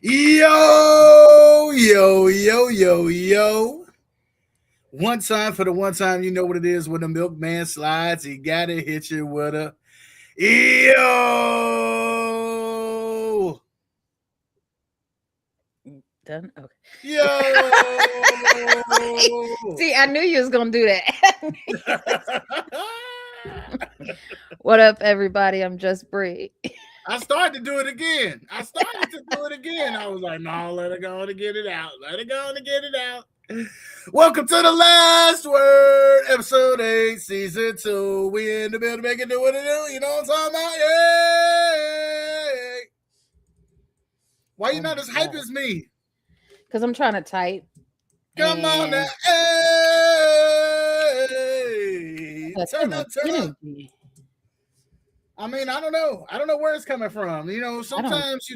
Yo, yo, yo, yo, yo. One time for the one time, you know what it is when the milkman slides. He gotta hit you with a yo, Done. Okay. yo. See, I knew you was gonna do that. What up, everybody? I'm Just Bree. I started to do it again. I was like, no, let it go to get it out. Let it go to get it out. Welcome to the last word, episode 8, season 2. We in the building, make it do what it do. You know what I'm talking about? Yay! Why you not as hype as me? Because I'm trying to type. Come on now. Hey! Turn up. I mean, I don't know. I don't know where it's coming from. You know, sometimes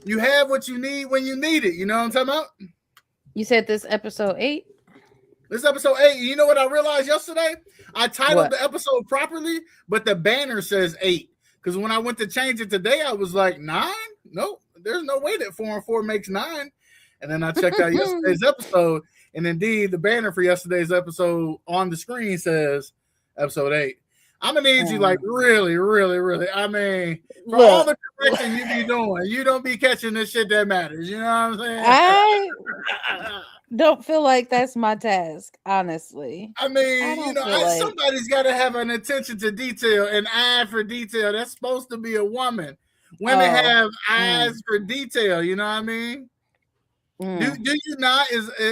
you have what you need when you need it. You know what I'm talking about? You said this episode 8? This episode 8. You know what I realized yesterday? I titled the episode properly, but the banner says 8. Because when I went to change it today, I was like, 9? Nope. There's no way that 4 and 4 makes 9. And then I checked out yesterday's episode, and indeed, the banner for yesterday's episode on the screen says episode 8. I'm gonna need you, like, really, really, really. I mean, for all the correcting you be doing, you don't be catching this shit that matters. You know what I'm saying? I don't feel like that's my task, honestly. I mean, somebody's got to have an attention to detail, an eye for detail. That's supposed to be a woman. Women have eyes for detail. You know what I mean? Do you not?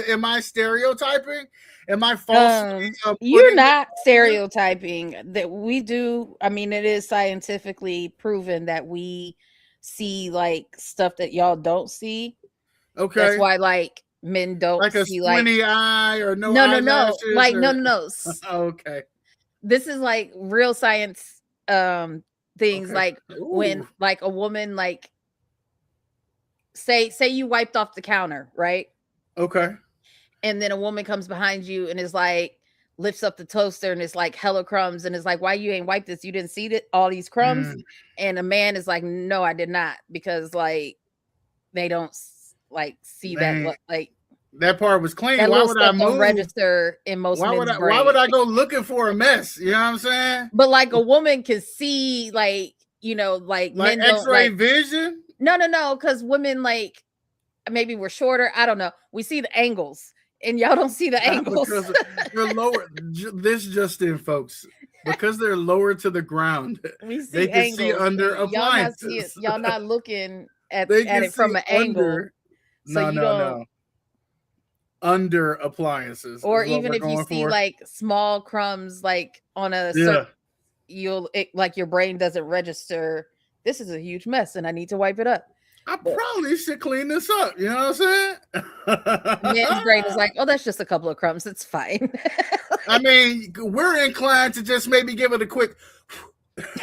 Am I stereotyping? Am I false? You're not stereotyping. That we do. I mean, it is scientifically proven that we see like stuff that y'all don't see. Okay, that's why like men don't like see a squinty eye or no. Like no. Okay, this is like real science things. Okay. Like when like a woman like say you wiped off the counter, right? Okay. And then a woman comes behind you and is like, lifts up the toaster and it's like hella crumbs and it's like, why you ain't wiped this? You didn't see all these crumbs? And a man is like, no, I did not, because like they don't like see that like that part was clean. Why would I move? Register in most men's brain. Why would I go looking for a mess? You know what I'm saying? But like a woman can see, like, you know, like men X-ray vision. No, because women like maybe we're shorter. I don't know. We see the angles. And y'all don't see the angles. Because they're lower. This just in, folks. Because they're lower to the ground, they can see under appliances. Y'all not looking at it from an angle. No. Under appliances. Or even if you see like small crumbs, like on a certain, like your brain doesn't register. This is a huge mess, and I need to wipe it up. I probably should clean this up. You know what I'm saying? Man's brain is like, oh, that's just a couple of crumbs. It's fine. I mean, we're inclined to just maybe give it a quick.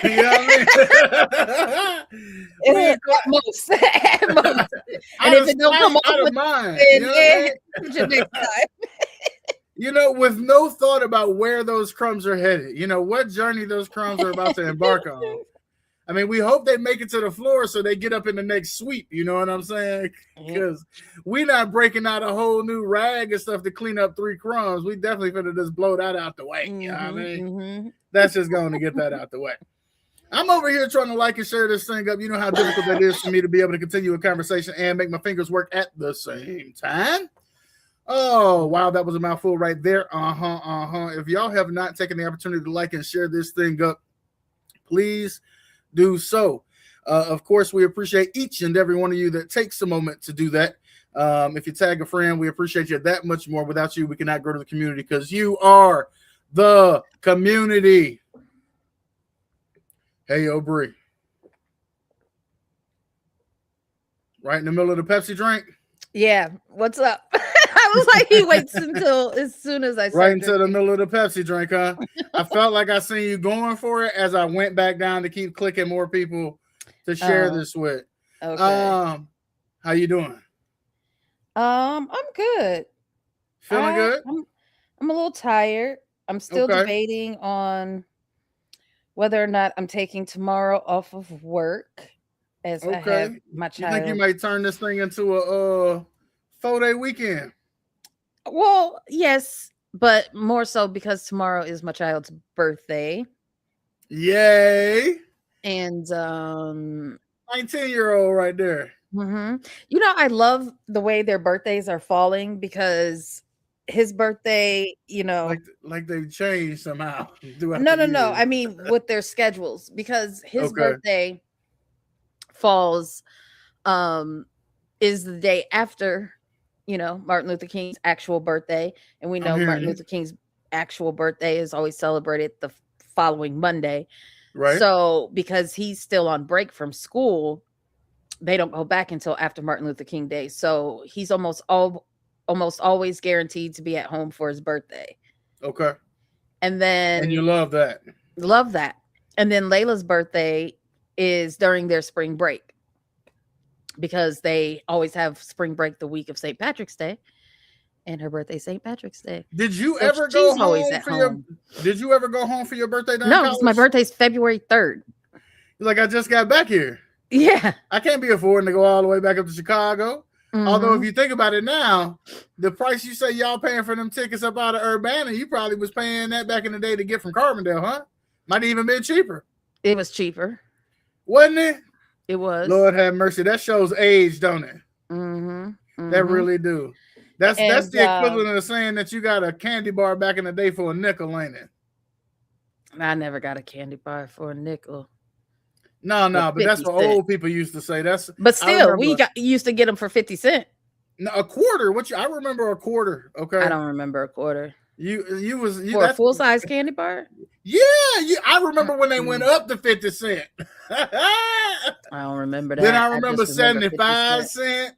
You know what I mean? At most. And if it don't come out of mind, next time. You know, with no thought about where those crumbs are headed. You know, what journey those crumbs are about to embark on. I mean, we hope they make it to the floor so they get up in the next sweep. You know what I'm saying? Because we're not breaking out a whole new rag and stuff to clean up 3 crumbs. We definitely finna just blow that out the way. You know what I mean? That's just going to get that out the way. I'm over here trying to like and share this thing up. You know how difficult that is for me to be able to continue a conversation and make my fingers work at the same time. Oh, wow. That was a mouthful right there. If y'all have not taken the opportunity to like and share this thing up, please do so. Of course, we appreciate each and every one of you that takes a moment to do that. If you tag a friend, we appreciate you that much more. Without you, we cannot grow to the community because you are the community. Hey, yo, Bree. Right in the middle of the Pepsi drink? Yeah. What's up? I was like, he waits until as soon as I start right into the middle of the Pepsi drink, huh? I felt like I seen you going for it as I went back down to keep clicking more people to share this with. Okay. How you doing? I'm good. Feeling good? I'm a little tired. I'm still debating on whether or not I'm taking tomorrow off of work. as I have Okay. my You think you child. might turn this thing into a 4-day weekend? Well, yes, but more so because tomorrow is my child's birthday. Yay. And 19-year-old right there. you know, I love the way their birthdays are falling because his birthday, you know, Like they've changed somehow throughout no, the no, no. years. I mean, with their schedules, because his Okay. birthday falls is the day after, you know, Martin Luther King's actual birthday, and we I'm know hearing Martin you. Luther King's actual birthday is always celebrated the following Monday. Right. So, because he's still on break from school, they don't go back until after Martin Luther King Day. So, he's almost always guaranteed to be at home for his birthday. Okay. And then you love that. Love that. And then Layla's birthday is during their spring break because they always have spring break the week of St. Patrick's Day, and her birthday St. Patrick's Day. Did you So ever she's go always home at for home. Did you ever go home for your birthday during No, college? because my birthday's February 3rd. Like, I just got back here. Yeah. I can't be affording to go all the way back up to Chicago. Although, if you think about it now, the price you say y'all paying for them tickets up out of Urbana, you probably was paying that back in the day to get from Carbondale, huh? Might even been cheaper. It was cheaper. Wasn't it? It was. Lord have mercy. That shows age, don't it? That really do. That's the equivalent of saying that you got a candy bar back in the day for a nickel, ain't it? I never got a candy bar for a nickel. No, but that's what old people used to say. But still, we used to get them for 50 cents. No, a quarter. I remember a quarter. Okay, I don't remember a quarter. You for a full size candy bar. Yeah, I remember when they went up to 50 cents. I don't remember that. Then I remember 75 cents.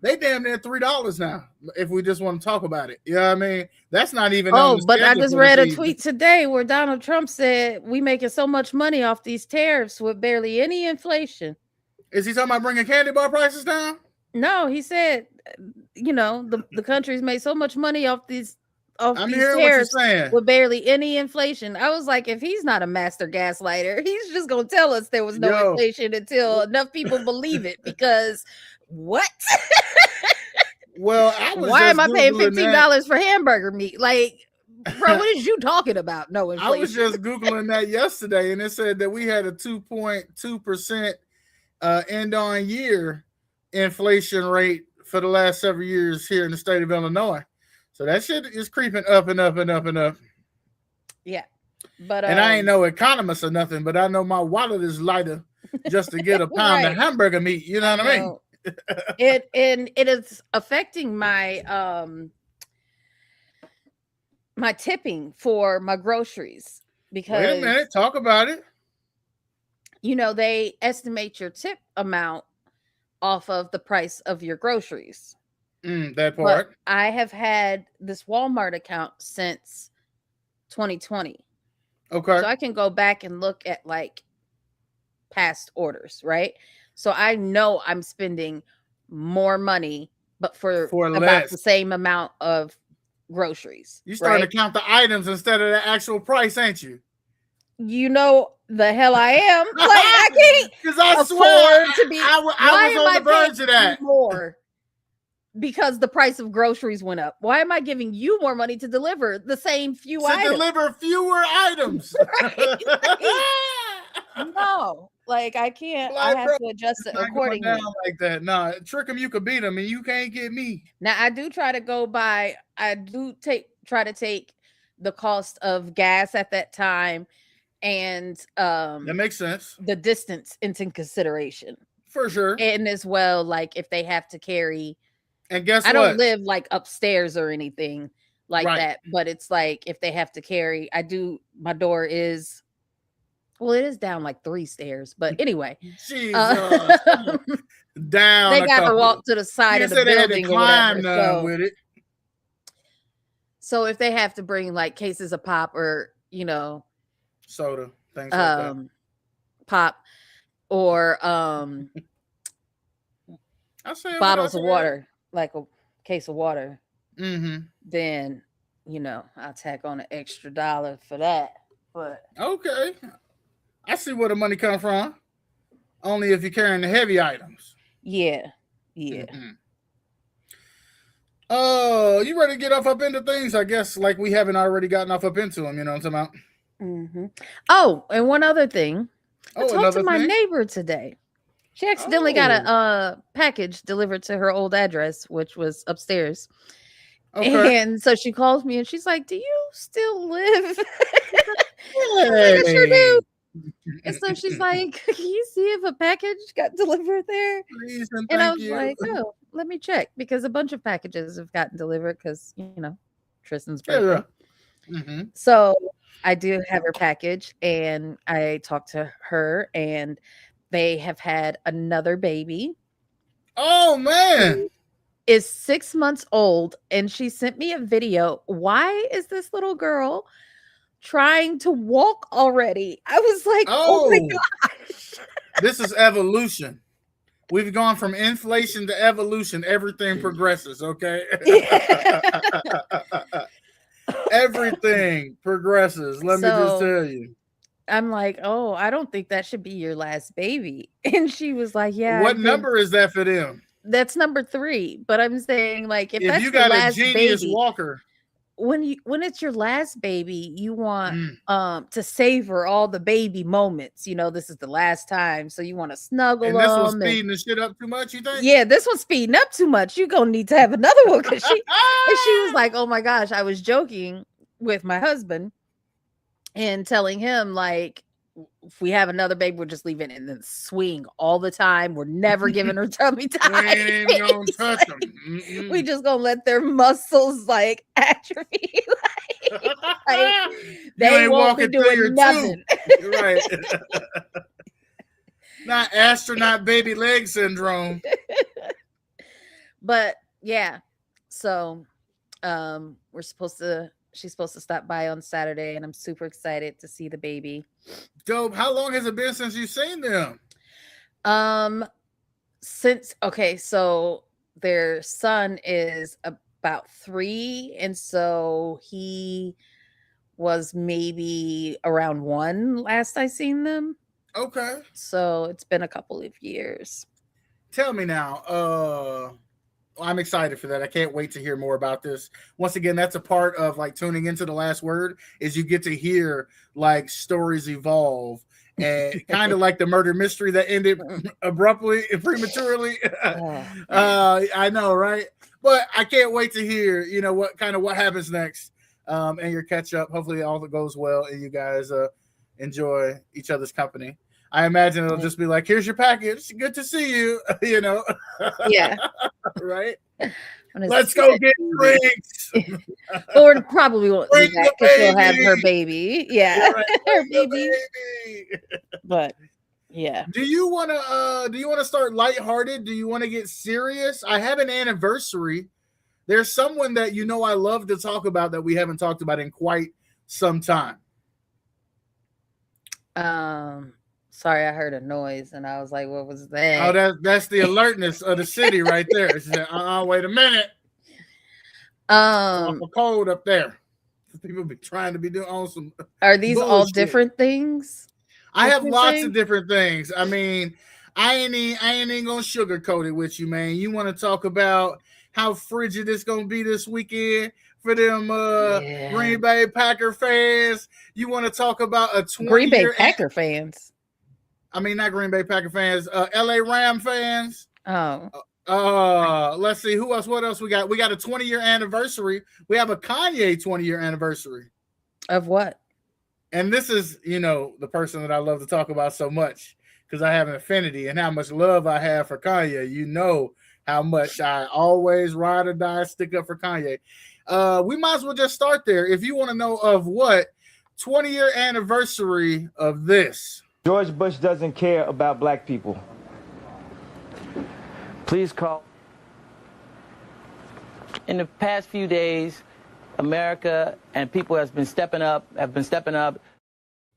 They damn near $3 now. If we just want to talk about it, you know what I mean? That's not even. But I just read a tweet today where Donald Trump said we making so much money off these tariffs with barely any inflation. Is he talking about bringing candy bar prices down? No, he said, you know, the country's made so much money off these I'm hearing what you're saying. With barely any inflation. I was like, if he's not a master gaslighter, he's just gonna tell us there was no inflation until enough people believe it. Because what? Well, why am I paying $15 for hamburger meat? Like, bro, what is you talking about? No inflation. I was just Googling that yesterday, and it said that we had a 2.2% end on year inflation rate for the last several years here in the state of Illinois. So that shit is creeping up and up and up and up. Yeah. But and I ain't no economist or nothing, but I know my wallet is lighter just to get a pound of hamburger meat. You know what I mean? It is affecting my my tipping for my groceries because wait a minute, talk about it. You know, they estimate your tip amount off of the price of your groceries. That part. But I have had this Walmart account since 2020. Okay. So I can go back and look at like past orders, right? So I know I'm spending more money, but for about the same amount of groceries. You starting to count the items instead of the actual price, ain't you? You know the hell I am. Like I can't because I swear to be. I was on the verge of that. More because the price of groceries went up. Why am I giving you more money to deliver the same few items? To deliver fewer items. No, like I can't. I have to adjust it accordingly. Like that, no, trick them, you could beat them, and you can't get me. Now I do try to go by. I do try to take the cost of gas at that time, and that makes sense. The distance into consideration for sure, and as well, like if they have to carry. And guess I don't live like upstairs or anything like that, but it's like if they have to carry, I do. My door is. Well, it is down like 3 stairs, but anyway. Down. They got to walk to the side of the building or whatever. With it. So if they have to bring like cases of pop or, you know, soda, things like that. Pop or bottles of water, like a case of water, then, you know, I'll tack on an extra $1 for that. But okay. I see where the money come from. Only if you're carrying the heavy items. Yeah. Mm-hmm. You ready to get off up into things? I guess like we haven't already gotten off up into them. You know what I'm talking about? Mm-hmm. Oh, and one other thing. I talked to my neighbor today. She accidentally got a package delivered to her old address, which was upstairs. Okay. And so she calls me and she's like, "Do you still live?" Hey. Like, I sure do. And so she's like, "Can you see if a package got delivered there?" Please and I was like, "Oh, let me check," because a bunch of packages have gotten delivered because, you know, Tristan's birthday. Yeah. Mm-hmm. So I do have her package, and I talked to her, and they have had another baby. Oh man. Is 6 months old, and she sent me a video. Why is this little girl trying to walk already? I was like, oh my gosh. This is evolution. We've gone from inflation to evolution. Everything progresses, okay? Yeah. Everything progresses. Let me just tell you. I'm like, oh, I don't think that should be your last baby. And she was like, yeah. What number is that for them? That's number 3. But I'm saying, like, if that's you got the last a genius baby, walker, when it's your last baby, you want to savor all the baby moments. You know, this is the last time, so you want to snuggle them. And this one's speeding the shit up too much, you think? Yeah, this one's speeding up too much. You're gonna need to have another one. Because she was like, oh my gosh, I was joking with my husband and telling him, like, if we have another baby, we're just leaving it and then swing all the time. We're never giving her tummy time. We ain't even gonna touch them. We just gonna let their muscles like atrophy. like they won't be doing nothing. Right. Not astronaut baby leg syndrome. But yeah, so she's supposed to stop by on Saturday, and I'm super excited to see the baby. Dope. How long has it been since you've seen them? So their son is about 3, and so he was maybe around 1 last I seen them. Okay. So it's been a couple of years. Tell me now, I'm excited for that. I can't wait to hear more about this. Once again, that's a part of like tuning into The Last Word, is you get to hear like stories evolve, and kind of like the murder mystery that ended abruptly and prematurely. I know, right? But I can't wait to hear, you know, what happens next, and your catch up. Hopefully all goes well and you guys enjoy each other's company. I imagine it'll just be like, here's your package. Good to see you. You know? Yeah. Right? Let's go get drinks. Or probably won't do that because she'll have her baby. Yeah. Right. Her baby. But yeah. Do you wanna start lighthearted? Do you want to get serious? I have an anniversary. There's someone that you know I love to talk about that we haven't talked about in quite some time. Sorry, I heard a noise and I was like, what was that? Oh, that's the alertness of the city right there. She said, wait a minute. It's cold up there. People be trying to be doing on some. Are these bullshit. All different things? I have lots of different things. I mean, I ain't even gonna sugarcoat it with you, man. You want to talk about how frigid it's gonna be this weekend for them Green Bay Packer fans? You want to talk about a 20-year Green Bay Packer fans? I mean, not Green Bay Packer fans. LA Ram fans. Oh. Let's see. Who else? What else we got? We got a 20-year anniversary. We have a Kanye 20-year anniversary. Of what? And this is, you know, the person that I love to talk about so much because I have an affinity and how much love I have for Kanye. You know how much I always ride or die, stick up for Kanye. We might as well just start there. If you want to know of what 20-year anniversary of this. George Bush doesn't care about black people. Please call. In the past few days, America and people have been stepping up.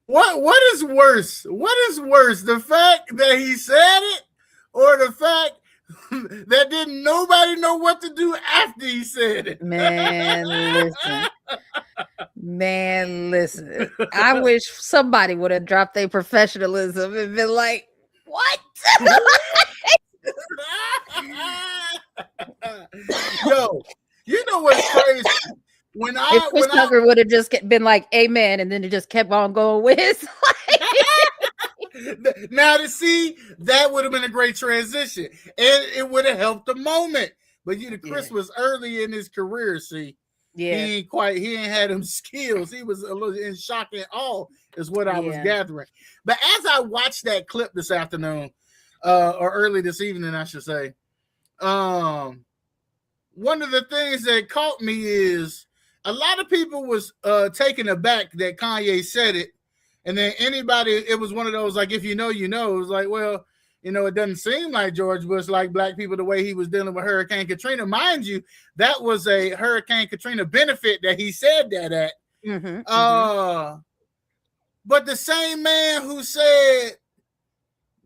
What is worse? What is worse? The fact that he said it, or the fact that didn't nobody know what to do after he said it? Man, listen. I wish somebody would have dropped their professionalism and been like, what? Yo, you know what's crazy? If Chris Tucker would have just been like, amen, and then it just kept on going with his life. Now to see, that would have been a great transition. And it would have helped the moment. But Chris was early in his career, see. Yeah. He ain't had them skills. He was a little in shock and awe, is what I was gathering. But as I watched that clip this afternoon, or early this evening, I should say, one of the things that caught me is a lot of people was taken aback that Kanye said it. And then it was one of those, like, if you know, you know. It was like, well, you know, it doesn't seem like George Bush liked black people the way he was dealing with Hurricane Katrina. Mind you, that was a Hurricane Katrina benefit that he said that at. But the same man who said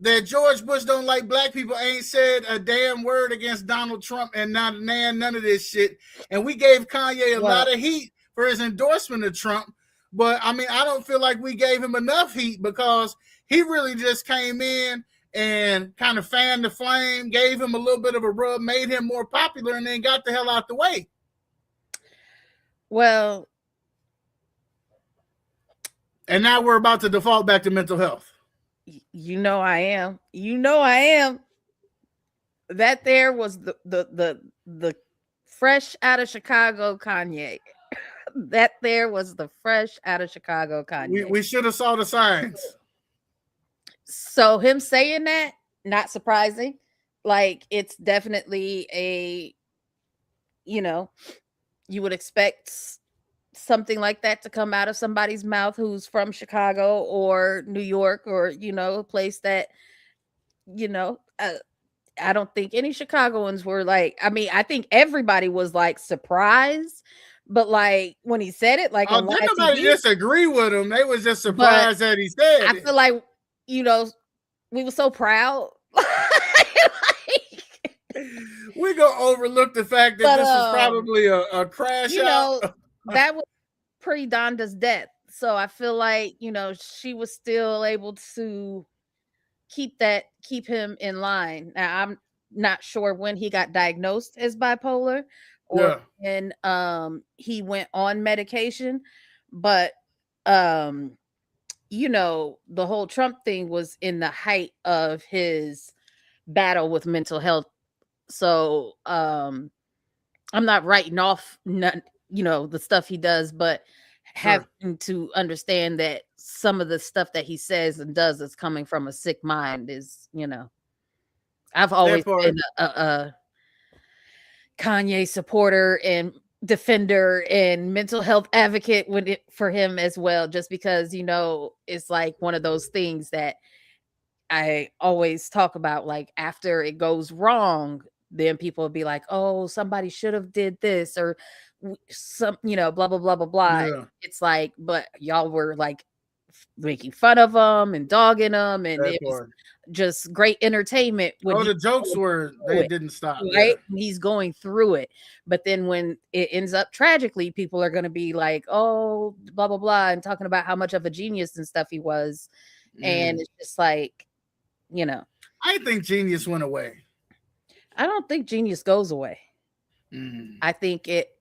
that George Bush don't like black people ain't said a damn word against Donald Trump and none of this shit. And we gave Kanye a lot of heat for his endorsement of Trump. But I mean, I don't feel like we gave him enough heat because he really just came in and kind of fanned the flame, gave him a little bit of a rub, made him more popular, and then got the hell out the way. Well, and now we're about to default back to mental health. You know I am. That there was the fresh out of Chicago Kanye. That there was the fresh out of Chicago Kanye. We should have saw the signs. So him saying that, not surprising. Like, it's definitely a, you know, you would expect something like that to come out of somebody's mouth who's from Chicago or New York, or, you know, a place that, you know, I don't think any Chicagoans were like, I mean, I think everybody was like surprised. But like when he said it, like, nobody disagree with him. They was just surprised that he said it. I feel like, you know, we were so proud. We're gonna overlook the fact that this is probably a crash out. Know, that was pre-Donda's death. So I feel like, you know, she was still able to keep him in line. Now, I'm not sure when he got diagnosed as bipolar or when he went on medication, but you know, the whole Trump thing was in the height of his battle with mental health. So I'm not writing off you know, the stuff he does, but having to understand that some of the stuff that he says and does is coming from a sick mind is, you know, I've always been a Kanye supporter and defender and mental health advocate for him as well, just because, you know, it's like one of those things that I always talk about. Like, after it goes wrong, then people will be like, oh, somebody should have did this, or some, you know, blah blah blah blah blah. It's like, but y'all were like making fun of him and dogging him, and it was just great entertainment. The jokes were, they didn't stop, right? He's going through it, but then when it ends up tragically, people are going to be like, oh, blah blah blah, and talking about how much of a genius and stuff he was. And it's just like, you know, I think genius went away. I don't think genius goes away. I think it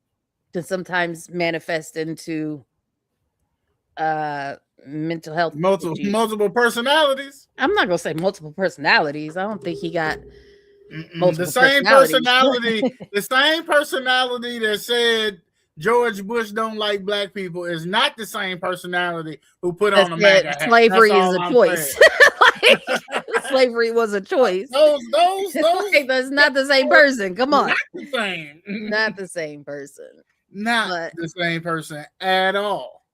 can sometimes manifest into mental health, multiple personalities. I'm not gonna say multiple personalities. I don't think he got the same personality. The same personality that said George Bush don't like black people is not the same personality who put on a MAGA hat. Slavery is a choice. Like, slavery was a choice. Those like, that's not the same person. Come on, not the same. Not the same person. Not the same person at all.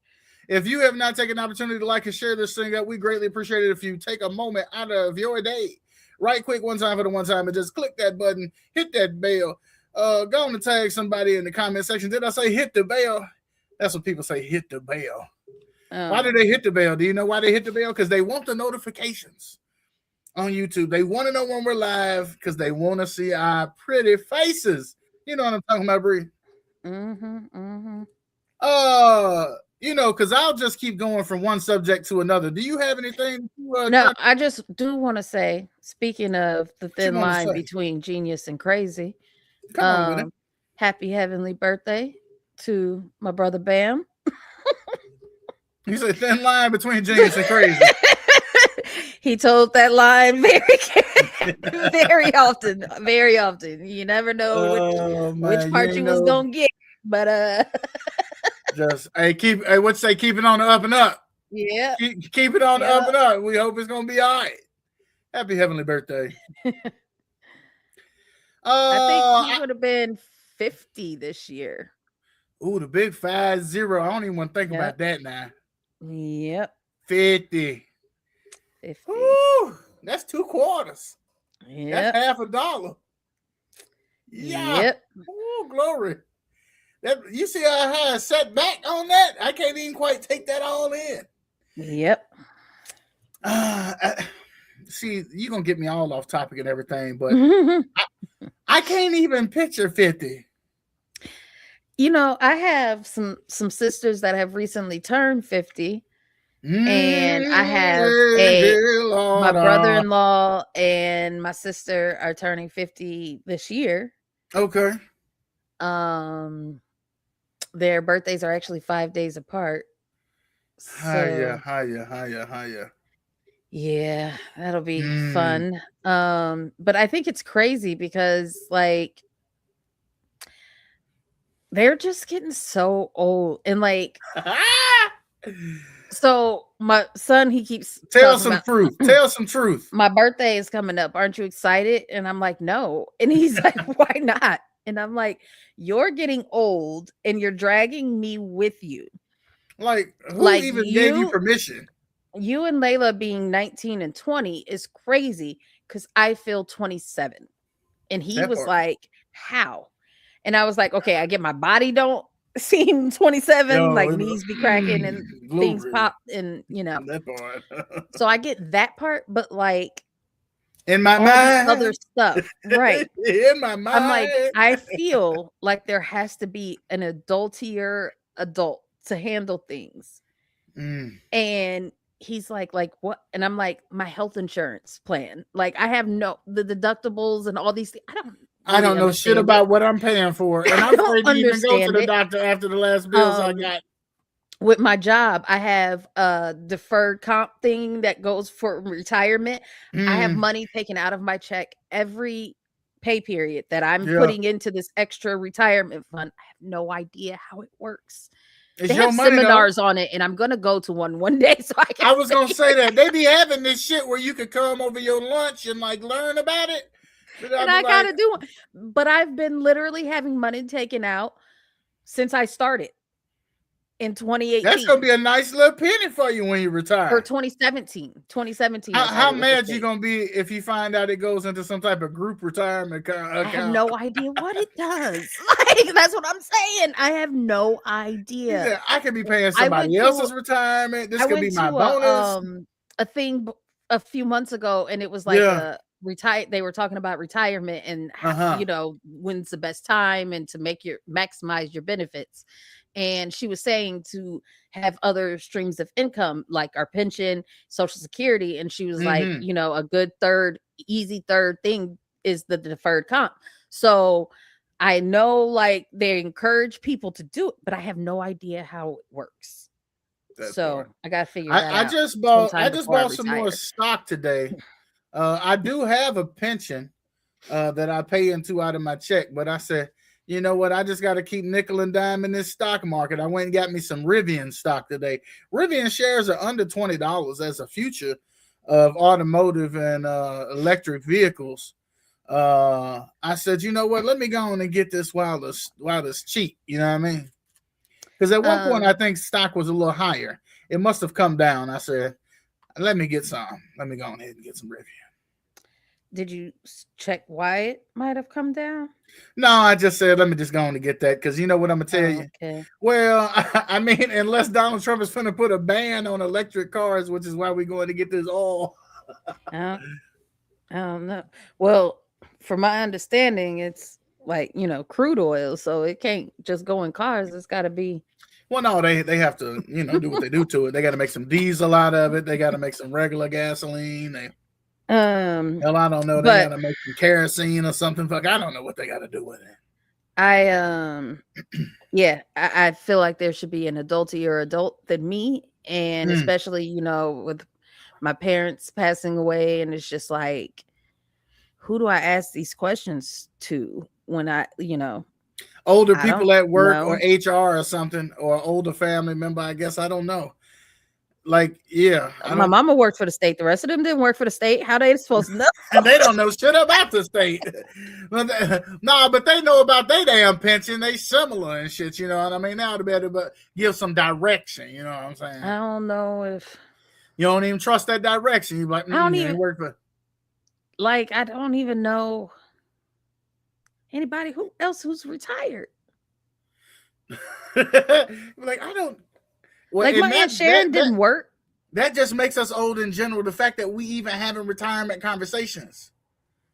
If you have not taken the opportunity to like and share this thing up, we greatly appreciate it if you take a moment out of your day, right quick, one time for the one time, and just click that button, hit that bell. Go on and tag somebody in the comment section. Did I say hit the bell? That's what people say, hit the bell. Why do they hit the bell? Do you know why they hit the bell? Because they want the notifications on YouTube. They want to know when we're live because they want to see our pretty faces. You know what I'm talking about, Bree? because I'll just keep going from one subject to another. Do you have anything? No, I just do want to say, speaking of the thin line between genius and crazy, come on with it. Happy heavenly birthday to my brother Bam. You say thin line between genius and crazy. He told that line very often, very often. You never know which part you was gonna get, but just keep it on the up and up. Yeah, keep it on the up and up. We hope it's gonna be all right. Happy heavenly birthday. I think he would have been 50 this year. Ooh, the big 50. I don't even want to think about that now. Yep. 50. Ooh, that's 2 quarters. Yeah. That's $50. Yeah. Yep. Ooh, glory. You see how I had set back on that? I can't even quite take that all in. Yep. See, you're gonna get me all off topic and everything, but I can't even picture 50. I have some sisters that have recently turned 50. And I have my brother-in-law and my sister are turning 50 this year. Okay. Their birthdays are actually 5 days apart. Hiya. Yeah, that'll be fun. But I think it's crazy because like they're just getting so old and like so my son, he keeps tell some truth. My birthday is coming up. Aren't you excited? And I'm like, no. And he's like, why not? And I'm like, you're getting old and you're dragging me with you. Like, who even gave you permission? You and Layla being 19 and 20 is crazy because I feel 27. And he was like, how? And I was like, okay, I get my body don't seem 27, like knees be cracking and things pop and that part. So I get that part, but like in my mind, other stuff, right? In my mind, I'm like, I feel like there has to be an adultier adult to handle things. And he's like what? And I'm like, my health insurance plan. Like I have the deductibles and all these things. I don't know shit about what I'm paying for. And I'm afraid to even go to the doctor after the last bills I got. With my job, I have a deferred comp thing that goes for retirement. I have money taken out of my check every pay period that I'm putting into this extra retirement fund. I have no idea how it works. They have seminars on it, and I'm gonna go to one day. So I was gonna say that they be having this shit where you could come over your lunch and like learn about it. And I gotta do it. But I've been literally having money taken out since I started in 2018. That's gonna be a nice little penny for you when you retire. For 2017. How mad you gonna be if you find out it goes into some type of group retirement account? I have no idea what it does. Like that's what I'm saying. I have no idea. Yeah, I could be paying somebody else's retirement. This could be my bonus. A thing a few months ago, and it was like they were talking about retirement and when's the best time and to maximize your benefits. And she was saying to have other streams of income like our pension, Social Security, and she was like, a good easy third thing is the deferred comp. So I know like they encourage people to do it, but I have no idea how it works. I gotta figure that out. I just bought some more stock today. I do have a pension that I pay into out of my check, but I said, you know what? I just got to keep nickel and dime in this stock market. I went and got me some Rivian stock today. Rivian shares are under $20 as a future of automotive and electric vehicles. I said, you know what? Let me go on and get this while it's cheap. You know what I mean? Because at one point, I think stock was a little higher. It must have come down. I said, let me get some. Let me go on ahead and get some Rivian. Did you check why it might have come down? No, I just said, let me just go on and get that. Because you know what I'm going to tell you? Okay. Well, I mean, unless Donald Trump is going to put a ban on electric cars, which is why we're going to get this all. I don't know. Well, from my understanding, it's like, crude oil. So it can't just go in cars. It's got to be. Well, no, they have to, do what they do to it. They got to make some diesel out of it. They got to make some regular gasoline. Hell, I don't know. They got to make some kerosene or something. Fuck, I don't know what they got to do with it. I feel like there should be an adultier adult than me, and especially with my parents passing away, and it's just like, who do I ask these questions to when older people at work or HR or something, or older family member? I guess I don't know. Like, yeah, my mama worked for the state. The rest of them didn't work for the state. How they supposed to know? And they don't know shit about the state. But they know about their damn pension. They similar and shit. You know what I mean? Now to be able to give some direction. You know what I'm saying? I don't know if you don't even trust that direction. You like, I don't even work for. Like, I don't even know anybody else who's retired. Like, I don't. Well, like, my Aunt Sharon didn't work. That just makes us old in general. The fact that we even having retirement conversations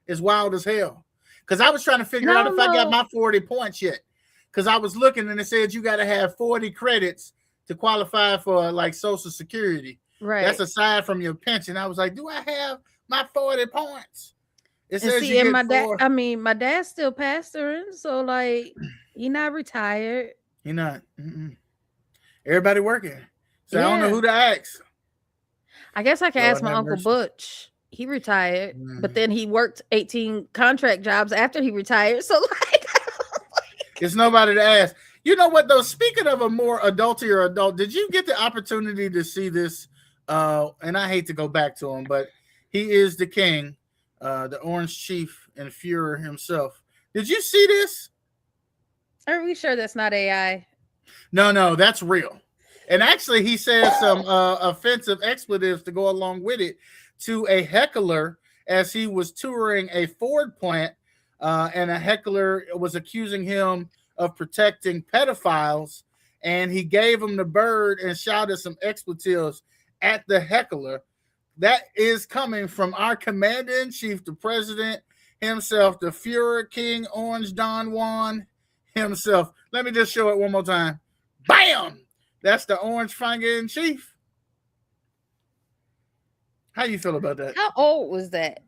is wild as hell. Because I was trying to figure out if I got my 40 points yet. Because I was looking and it said you got to have 40 credits to qualify for like Social Security. Right. That's aside from your pension. I was like, do I have my 40 points? It says see, and my dad's still pastoring, so like, he not retired. He not. Everybody working. So I don't know who to ask. I guess I can ask my Uncle Butch. He retired, but then he worked 18 contract jobs after he retired. So like, it's nobody to ask. You know what though? Speaking of a more adultier adult, did you get the opportunity to see this? And I hate to go back to him, but he is the king, the Orange Chief and Führer himself. Did you see this? Are we sure that's not AI? No, that's real. And actually, he says some offensive expletives to go along with it to a heckler as he was touring a Ford plant, and a heckler was accusing him of protecting pedophiles, and he gave him the bird and shouted some expletives at the heckler. That is coming from our commander-in-chief, the president himself, the Führer King Orange Don Juan himself. Let me just show it one more time. Bam! That's the Orange Finger in Chief. How you feel about that? How old was that?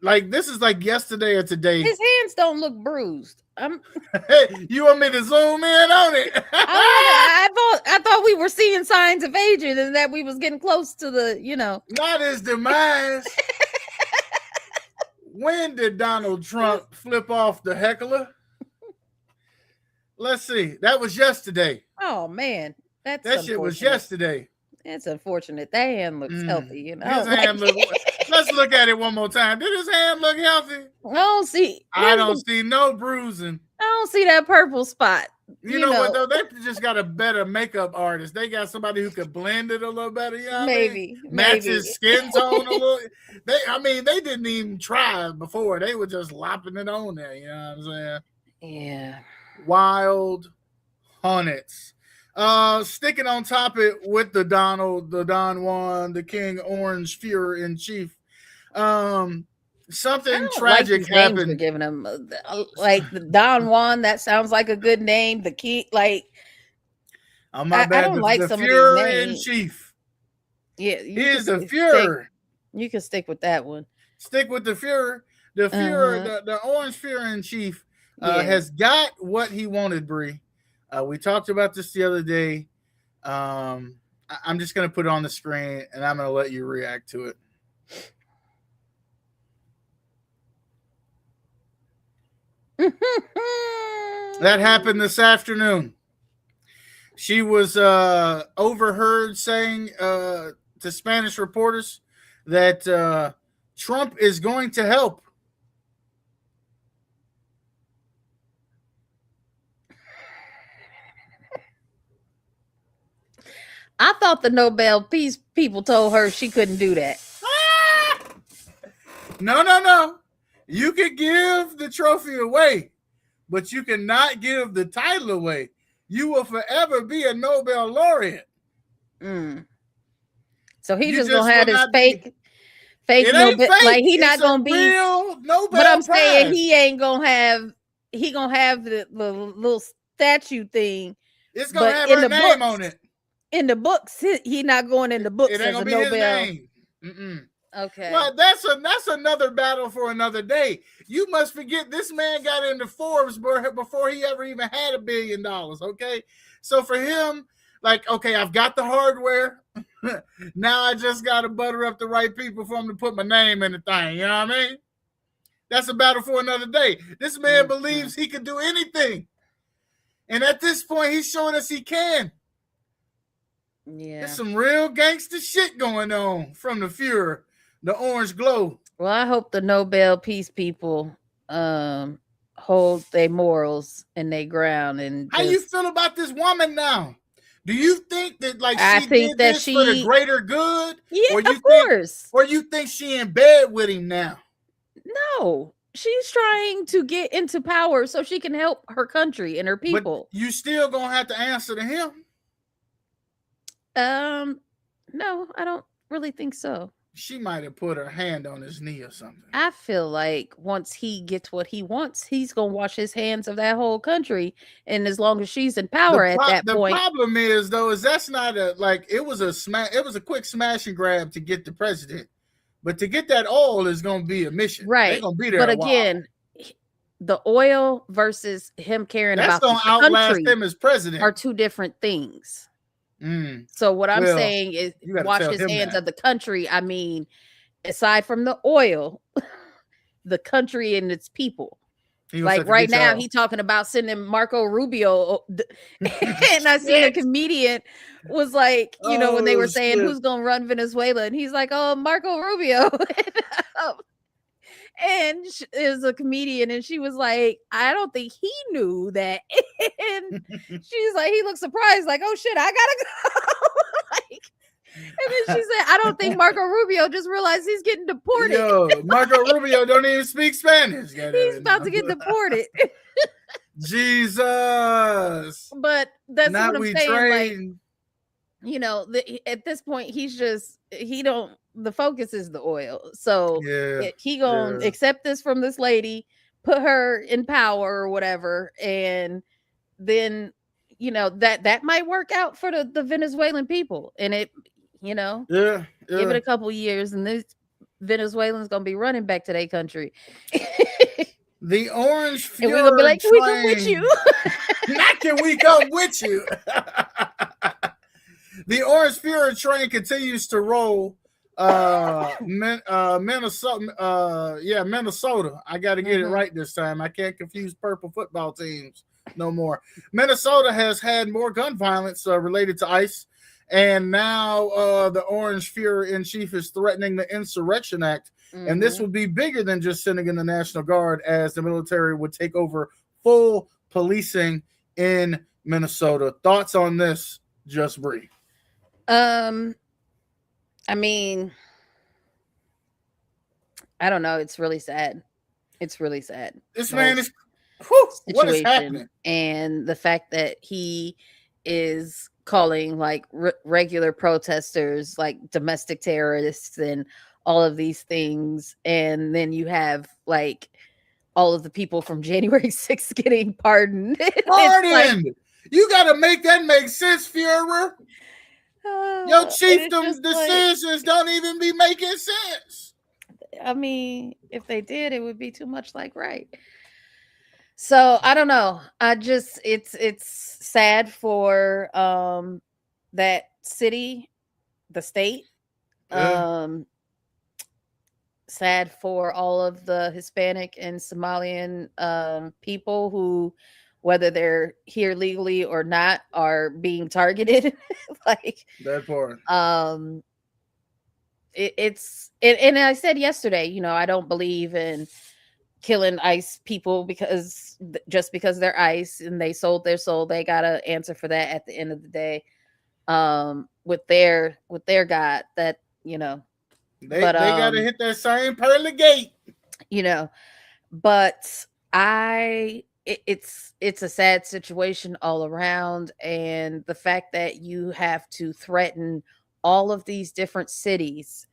Like, this is like yesterday or today. His hands don't look bruised. Hey, you want me to zoom in on it? I thought we were seeing signs of aging and that we was getting close to the, Not his demise. When did Donald Trump flip off the heckler? Let's see. That was yesterday. Oh man, that shit was yesterday. It's unfortunate. That hand looks healthy, His hand let's look at it one more time. Did his hand look healthy? I don't see no bruising. I don't see that purple spot. You know what though? They just got a better makeup artist. They got somebody who could blend it a little better. You know what maybe. I mean? Match his skin tone a little. They didn't even try before. They were just lopping it on there. You know what I'm saying? Yeah. Wild Hornets. Sticking on topic with the Don Juan, the King Orange Führer in Chief. Something tragic happened. We're giving him like the Don Juan. That sounds like a good name. The key, like, oh my bad. I don't like some Führer of these names. In Chief. Yeah, he's the Führer. You can stick with that one. Stick with the Führer. The Führer, the Orange Führer in Chief. Has got what he wanted, Bree. We talked about this the other day. I'm just going to put it on the screen, and I'm going to let you react to it. That happened this afternoon. She was overheard saying to Spanish reporters that Trump is going to help. I thought the Nobel Peace people told her she couldn't do that. No. You could give the trophy away, but you cannot give the title away. You will forever be a Nobel laureate. So he just gonna have this fake Nobel, like he not gonna be real Nobel but I'm prize. saying he ain't gonna have the little statue thing It's gonna But have in her the name books, on it. in the books, he not going in the books It ain't as a gonna be his Nobel. name. Mm-mm. Okay. Well, that's another battle for another day. You must forget this man got into Forbes before he ever even had $1 billion. Okay, so for him, like, okay, I've got the hardware. Now I just got to butter up the right people for him to put my name in the thing. You know what I mean? That's a battle for another day. This man believes he can do anything, and at this point, he's showing us he can. Yeah. There's some real gangster shit going on from the Fuhrer, the Orange Glow. Well, I hope the Nobel Peace people hold their morals and their ground. And how you feel about this woman now? Do you think that I think did that this for the greater good? Yeah, of course. Or you think she in bed with him now? No, she's trying to get into power so she can help her country and her people. But you still gonna have to answer to him. No, I don't really think so. She might have put her hand on his knee or something. I feel like once he gets what he wants, he's gonna wash his hands of that whole country. And as long as she's in power at that point, the problem is though, is that's not it was a quick smash and grab to get the president, but to get that oil is gonna be a mission, right? They're gonna be there. But again, the oil versus him caring that's about gonna the outlast country him as president are two different things. So what I'm saying is wash his hands of the country. I mean, aside from the oil, the country and its people. Like right now, he's talking about sending Marco Rubio. And I seen a comedian was like, you know, when they were saying who's gonna run Venezuela, and he's like, oh, Marco Rubio. And is a comedian, and she was like, I don't think he knew that. And she's like, he looked surprised, like, oh shit, I gotta go. Like, and then she said, I don't think Marco Rubio just realized he's getting deported. Yo, Marco Rubio don't even speak Spanish. He's about to get deported. Jesus. But that's not what I'm saying. Like, you know, at this point, he's just the focus is the oil. So he gonna accept this from this lady, put her in power or whatever, and then you know that might work out for the Venezuelan people. And it, you know, give it a couple years, and this Venezuelans gonna be running back to their country. The Orange Fuhrer, and we're gonna be like, can we come with you? Not can we come with you? The Orange Fuhrer train continues to roll. Minnesota. Minnesota. I got to get it right this time. I can't confuse purple football teams no more. Minnesota has had more gun violence related to ICE, and now the Orange Fuhrer in chief is threatening the Insurrection Act, and this would be bigger than just sending in the National Guard, as the military would take over full policing in Minnesota. Thoughts on this, Just Bree? I mean, I don't know. It's really sad. It's really sad. This man is what is happening? And the fact that he is calling like regular protesters like domestic terrorists and all of these things, and then you have like all of the people from January 6th getting pardoned. Pardoned. Like, you got to make that make sense, Fuhrer. Your chiefdom's decisions don't even be making sense. I mean, if they did, it would be too much like right. So I don't know. I just it's sad for that city, the state. Sad for all of the Hispanic and Somalian people who, whether they're here legally or not, are being targeted. Like that part. And I said yesterday, you know, I don't believe in killing ICE people because just because they're ICE and they sold their soul, they gotta answer for that at the end of the day. With their God, that, you know, they gotta hit that same pearly gate, you know. But it's a sad situation all around, and the fact that you have to threaten all of these different cities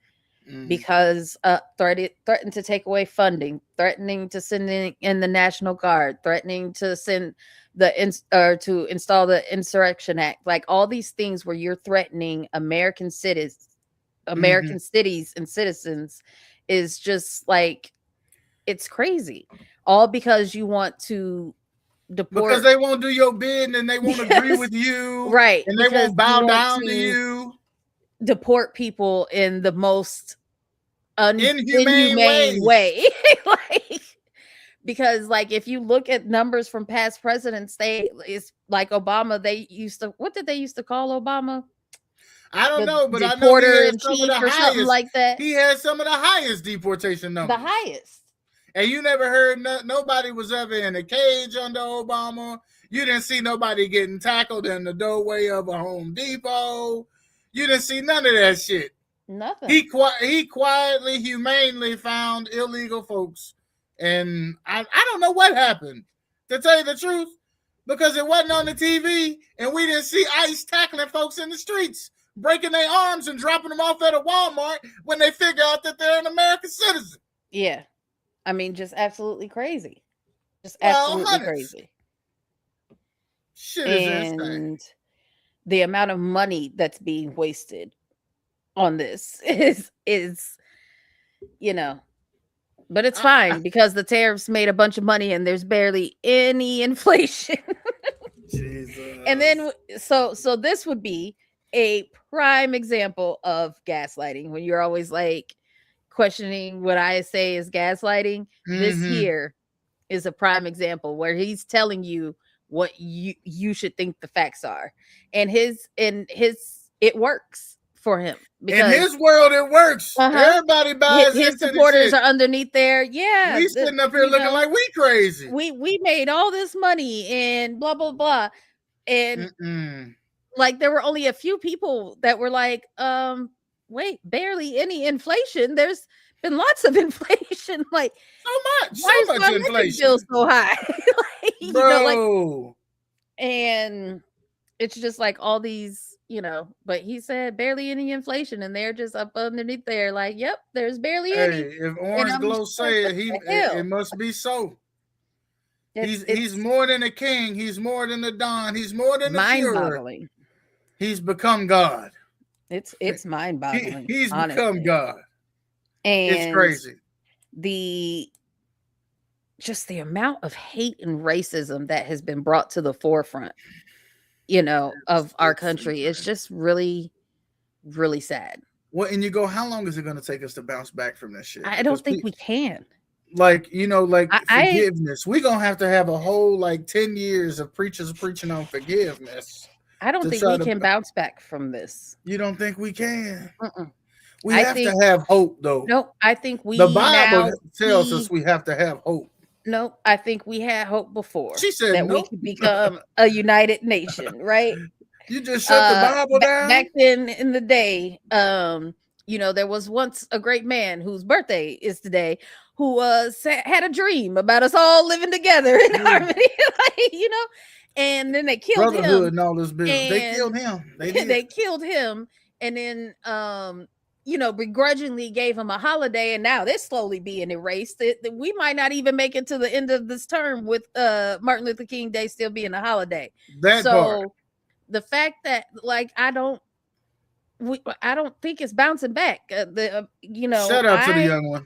because threatened to take away funding, threatening to send in the National Guard, threatening to send to install the Insurrection Act, like all these things where you're threatening American cities, cities and citizens, is just like, it's crazy. All because you want to deport, because they won't do your bid and they won't agree with you, right? And they won't bow down to you. Deport people in the most inhumane way. Like, because like if you look at numbers from past presidents, it's like Obama, what did they used to call Obama? I don't know, but I know deporter in chief or something like that. He had some of the highest deportation numbers. The highest. And you never heard nobody was ever in a cage under Obama. You didn't see nobody getting tackled in the doorway of a Home Depot. You didn't see none of that shit. Nothing. He quietly, humanely found illegal folks. And I don't know what happened, to tell you the truth, because it wasn't on the TV and we didn't see ICE tackling folks in the streets, breaking their arms and dropping them off at a Walmart when they figure out that they're an American citizen. Yeah. I mean, just absolutely crazy. Just absolutely crazy. Shit is insane. The amount of money that's being wasted on this is but it's fine because the tariffs made a bunch of money and there's barely any inflation. Jesus. And then so this would be a prime example of gaslighting, when you're always like questioning what I say is gaslighting. This here is a prime example where he's telling you what you should think the facts are, and it works for him. In his world, it works. Everybody buys his supporters are underneath there. Yeah, we sitting up here looking like we crazy. We made all this money and blah blah blah, and like there were only a few people that were like, wait, barely any inflation. There's been lots of inflation. Like so much inflation. Bill so high, like, bro. And it's just like all these, but he said barely any inflation, and they're just up underneath there, like, yep, there's barely any. If Orange Glow say it, it must be so. He's more than a king. He's more than a don. He's more than a Führer. He's become God. It's mind-boggling. He's become God. And it's crazy. The amount of hate and racism that has been brought to the forefront, of our country is just really, really sad. Well, and you go, how long is it going to take us to bounce back from this shit? I don't think we can. Forgiveness. We're going to have a whole 10 years of preachers preaching on forgiveness. I don't think we can bounce back from this. You don't think we can? We have to have hope, though. No, I think the Bible tells us we have to have hope. No, I think we had hope before. She said that we could become a united nation, right? You just shut the Bible down. Back then in the day, there was once a great man whose birthday is today, who had a dream about us all living together in harmony, and then they killed him. And all this business. They killed him. They killed him, and then begrudgingly gave him a holiday, and now they're slowly being erased. We might not even make it to the end of this term with Martin Luther King Day still being a holiday. The fact that I don't think it's bouncing back. Shout out to the young one.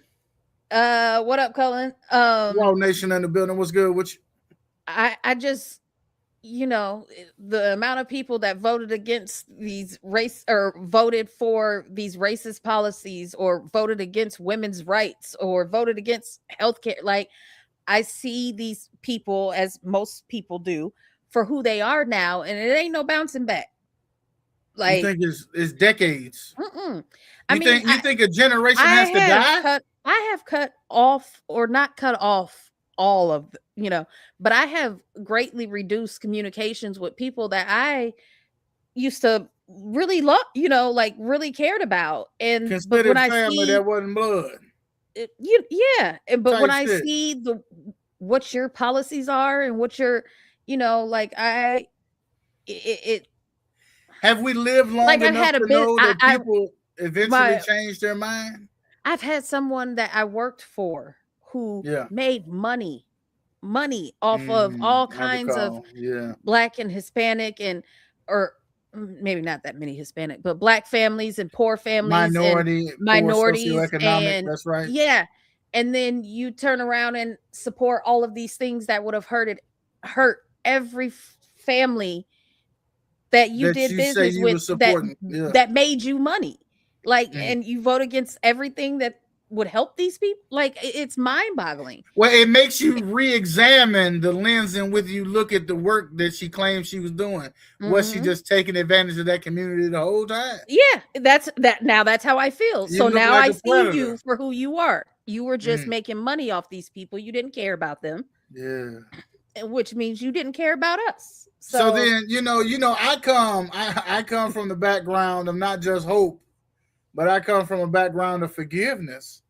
What up, Cullen? World Nation in the building. What's good with you? I just, the amount of people that voted against these voted for these racist policies, or voted against women's rights, or voted against healthcare. Like, I see these people, as most people do, for who they are now, and it ain't no bouncing back. Like, you think it's decades? You think a generation has to die? I have cut off, or not cut off all of but I have greatly reduced communications with people that I used to really love, really cared about, and but when I see that wasn't blood, but when I see what your policies are and what your have we lived long enough to know that people eventually change their mind? I've had someone that I worked for who Yeah. made money off of all I kinds of recall. Yeah. Black and Hispanic or maybe not that many Hispanic, but Black families and poor families and Minority, poor minorities. socioeconomic. And That's right. yeah. And then you turn around and support all of these things that would have hurt every family that you That did you say business you were with supporting. Yeah. that made you money. Like, and you vote against everything that would help these people. Like, it's mind-boggling. Well, it makes you re-examine the lens in which you look at the work that she claimed she was doing. Was she just taking advantage of that community the whole time? Yeah, that's how I feel. You so look now like I a see predator. you for who you are. You were just making money off these people. You didn't care about them. Yeah. Which means you didn't care about us. So then, I come from the background of not just hope, but I come from a background of forgiveness,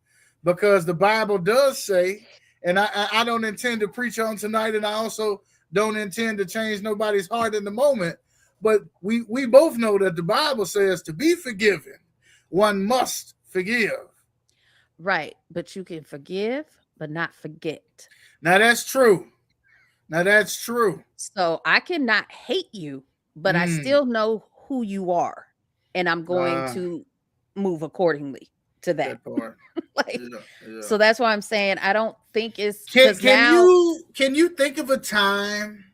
because the Bible does say, and I don't intend to preach on tonight, and I also don't intend to change nobody's heart in the moment, but we both know that the Bible says to be forgiven, one must forgive. Right, but you can forgive, but not forget. Now that's true. So I cannot hate you, but I still know who you are, and I'm going to move accordingly to that. part. Like, yeah. So that's why I'm saying I don't think it's can you think of a time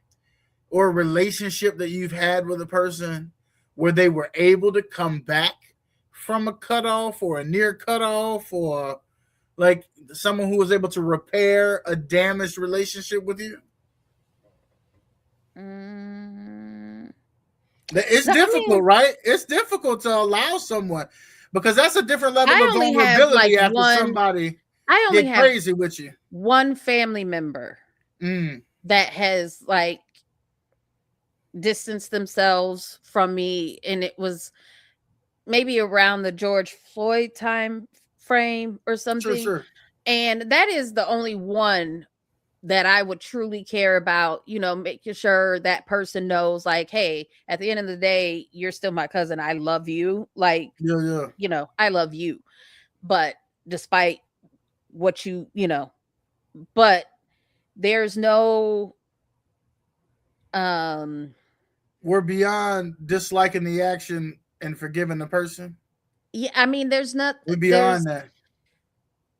or a relationship that you've had with a person where they were able to come back from a cutoff or a near cutoff, or like someone who was able to repair a damaged relationship with you? It's difficult, right? It's difficult to allow someone, because that's a different level of vulnerability after somebody get crazy with you. One family member that has like distanced themselves from me, and it was maybe around the George Floyd time frame or something. Sure. And that is the only one that I would truly care about, making sure that person knows, like, hey, at the end of the day, you're still my cousin. I love you. Like, I love you. But despite what but there's no, we're beyond disliking the action and forgiving the person. Yeah. I mean, there's not, we're beyond that.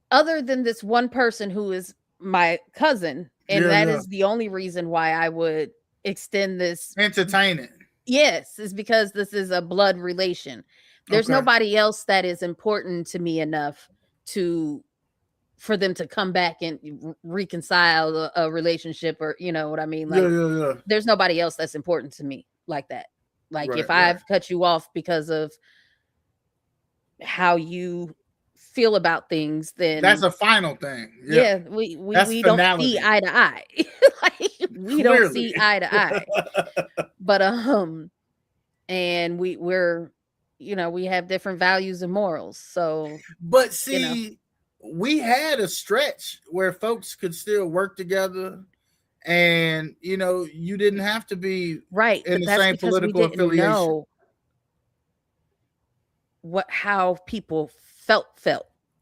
Other than this one person who is my cousin, and that is the only reason why I would extend this. Entertain it. Yes, is because this is a blood relation. There's nobody else that is important to me enough for them to come back and reconcile a relationship, or what I mean? Like, there's nobody else that's important to me like that. Like, if I've cut you off because of how you feel about things, then that's a final thing. We don't see eye to eye. Like, we don't see eye to eye. But and we're we have different values and morals. So, but see, we had a stretch where folks could still work together, and you didn't have to be right in the same political affiliation. Know how people felt.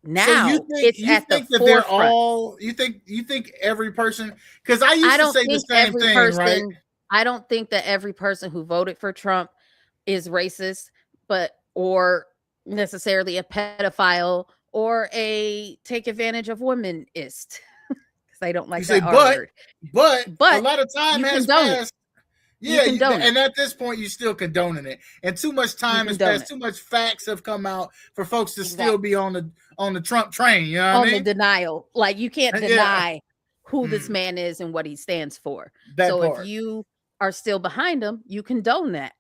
Now, so it's at the forefront. They're all. You think every person? Because I used to say the same thing, right? I don't think that every person who voted for Trump is racist, or necessarily a pedophile or a take advantage of womenist. Because I don't like that word. But a lot of time has passed. Yeah, and at this point, you're still condoning it, and too much time has passed. Too much facts have come out for folks to still be on the Trump train. You know what I mean? The denial, like, you can't deny who this man is and what he stands for. If you are still behind him, you condone that,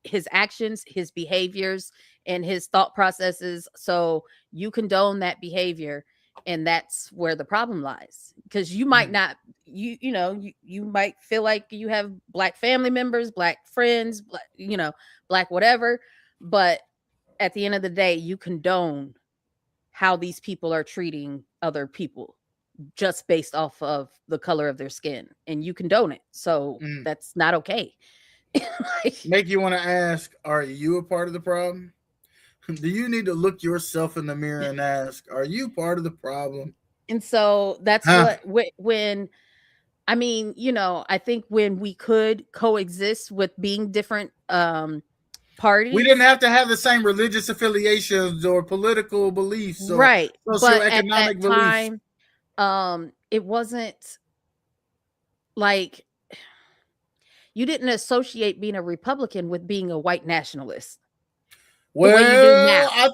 his actions, his behaviors, and his thought processes. So you condone that behavior. And that's where the problem lies, because you might not, you might feel like you have Black family members, Black friends, Black whatever. But at the end of the day, you condone how these people are treating other people just based off of the color of their skin, and you condone it. So that's not okay. Make you want to ask, are you a part of the problem? Do you need to look yourself in the mirror and ask, are you part of the problem? And so that's when I mean, I think when we could coexist with being different parties. We didn't have to have the same religious affiliations or political beliefs or right. But at socioeconomic that time, it wasn't like you didn't associate being a Republican with being a white nationalist. Well, I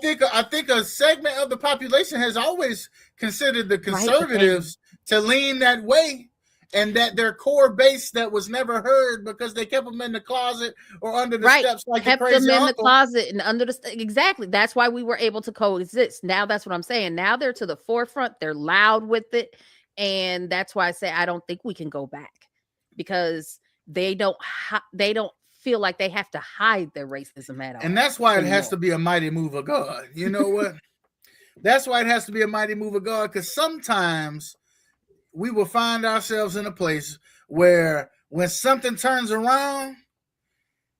think a segment of the population has always considered the conservatives to lean that way, and that their core base that was never heard because they kept them in the closet or under the steps, like kept them in the closet and under the exactly. That's why we were able to coexist. Now that's what I'm saying. Now they're to the forefront. They're loud with it, and that's why I say I don't think we can go back because they don't feel like they have to hide their racism at all. And that's why it has to be a mighty move of God. You know what? That's why it has to be a mighty move of God, because sometimes we will find ourselves in a place where when something turns around,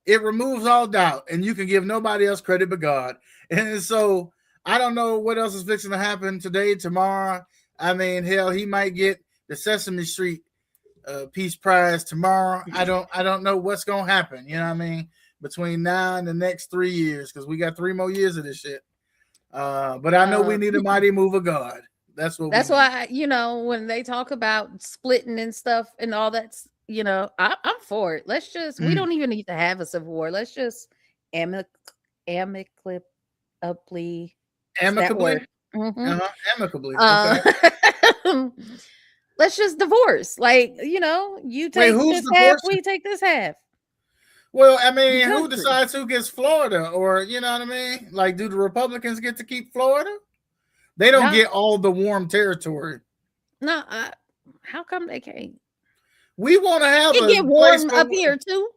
it removes all doubt and you can give nobody else credit but God. And so I don't know what else is fixing to happen today, tomorrow. I mean, hell, he might get the Sesame Street Peace Prize tomorrow. I don't know what's going to happen. You know what I mean? Between now and the next 3 years, because we got 3 more years of this shit. But I know we need a mighty move of God. That's why, when they talk about splitting and stuff and all that, I'm for it. Let's just, we don't even need to have a civil war. Let's just amicably. Amicably. Okay. Let's just divorce. Like, you take this half, we take this half. Well, I mean, who decides who gets Florida? Or, you know what I mean? Like, do the Republicans get to keep Florida? They don't get all the warm territory. No, how come they can't? We want to have it get warm up here too.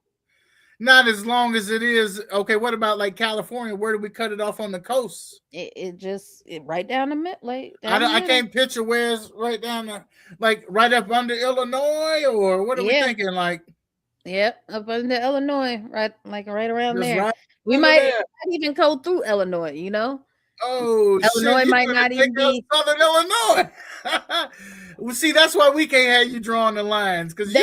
Not as long as it is. Okay, what about like California? Where do we cut it off on the coast? It just right down the middle. I can't picture where it's right down there, like right up under Illinois, or what are we thinking? Like, up under Illinois, right around there. Right we might even go through Illinois, Oh, Illinois shit, might not even be Southern Illinois. Well, see, that's why we can't have you drawing the lines, because they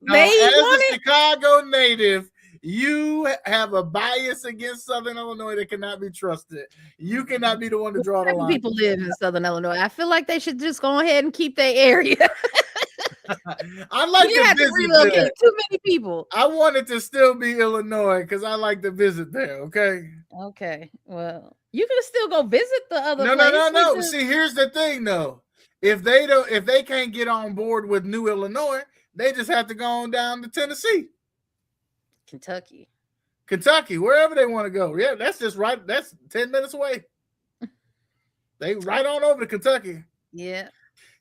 as a Chicago native, you have a bias against Southern Illinois that cannot be trusted. You cannot be the one to draw the line. People live in Southern Illinois. I feel like they should just go ahead and keep their area. I like to visit relocate there. Too many people. I want it to still be Illinois because I like to visit there. Okay. Well, you can still go visit the other. No. See, here's the thing, though. If they can't get on board with New Illinois, they just have to go on down to Tennessee, Kentucky, wherever they want to go. Yeah, that's just right. That's 10 minutes away. They right on over to Kentucky. Yeah,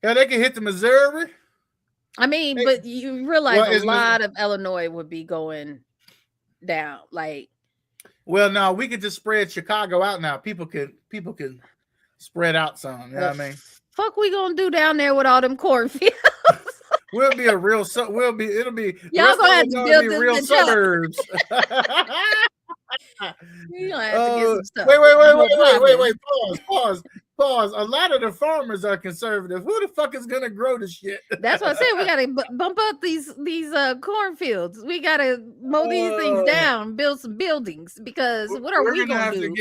they can hit the Missouri. I mean, but you realize a lot of Illinois would be going down. Like, well, no, we could just spread Chicago out now. People can spread out some. You know what I mean? Fuck, we gonna do down there with all them cornfields? It'll be y'all gonna have to build this real suburbs. You gonna have to get some stuff. Wait. Pause. A lot of the farmers are conservative. Who the fuck is gonna grow the shit? That's what I said. We gotta bump up these cornfields. We gotta mow these things down, build some buildings, because what are we gonna do?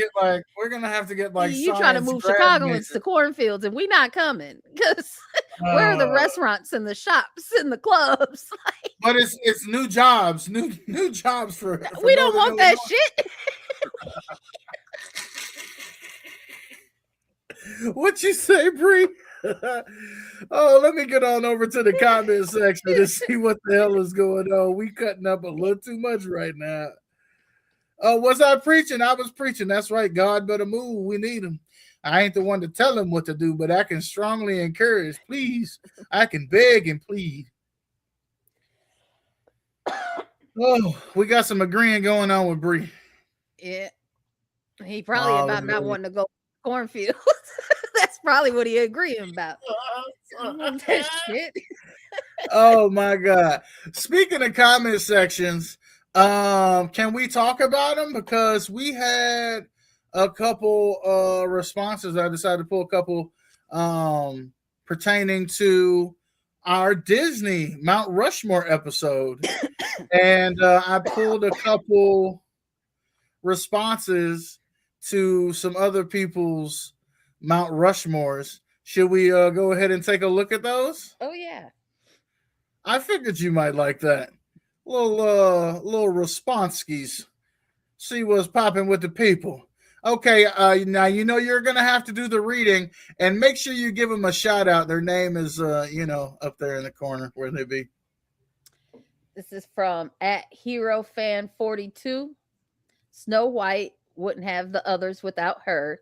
We're gonna have to get like you trying to move Chicagoans to cornfields, and we not coming because where are the restaurants and the shops and the clubs? But it's new jobs, new jobs for we don't want that shit. What you say, Bree? Oh, let me get on over to the comment section to see what the hell is going on. We cutting up a little too much right now. Was I preaching? I was preaching. That's right. God better move. We need him. I ain't the one to tell him what to do, but I can strongly encourage. Please, I can beg and plead. Oh, we got some agreeing going on with Bree. Yeah, he probably about not wanting to go cornfield. That's probably what he agreeing about. That shit. Oh my God. Speaking of comment sections, Can we talk about them? Because we had a couple responses. I decided to pull a couple pertaining to our Disney Mount Rushmore episode. And I pulled a couple responses to some other people's Mount Rushmores. Should we go ahead and take a look at those? Oh yeah. I figured you might like that. Little response-skis. See what's popping with the people. Okay, now you know you're gonna have to do the reading, and make sure you give them a shout out. Their name is up there in the corner where they be. This is from @HeroFan42. Snow White wouldn't have the others without her.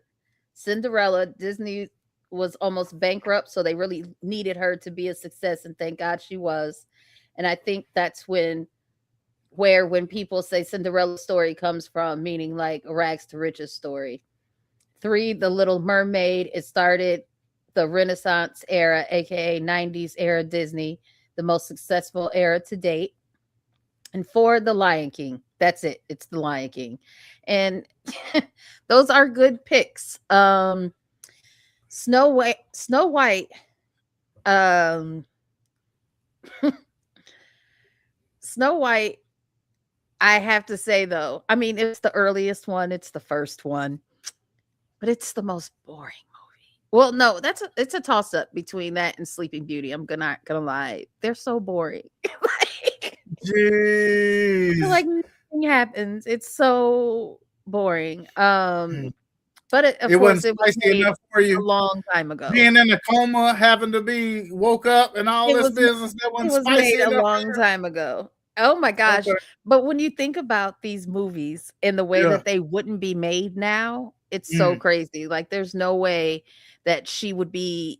Cinderella, Disney was almost bankrupt, so they really needed her to be a success, and thank God she was. And I think that's when people say Cinderella's story comes from, meaning like a rags to riches story. 3, The Little Mermaid. It started the Renaissance era, aka 90s era Disney, the most successful era to date. And 4, The Lion King. That's it. It's The Lion King. And those are good picks. Snow White. Snow White, I have to say though, I mean, it's the earliest one, it's the first one, but it's the most boring movie. Well, no, it's a toss up between that and Sleeping Beauty. I'm not gonna lie, they're so boring. Jeez. Like nothing happens. It's so boring. But of course, it was made enough for you a long time ago. Being in a coma, having to be woke up, and all this business that was made a long time ago. Oh my gosh. Okay. But when you think about these movies in the way that they wouldn't be made now, it's so crazy. Like there's no way that she would be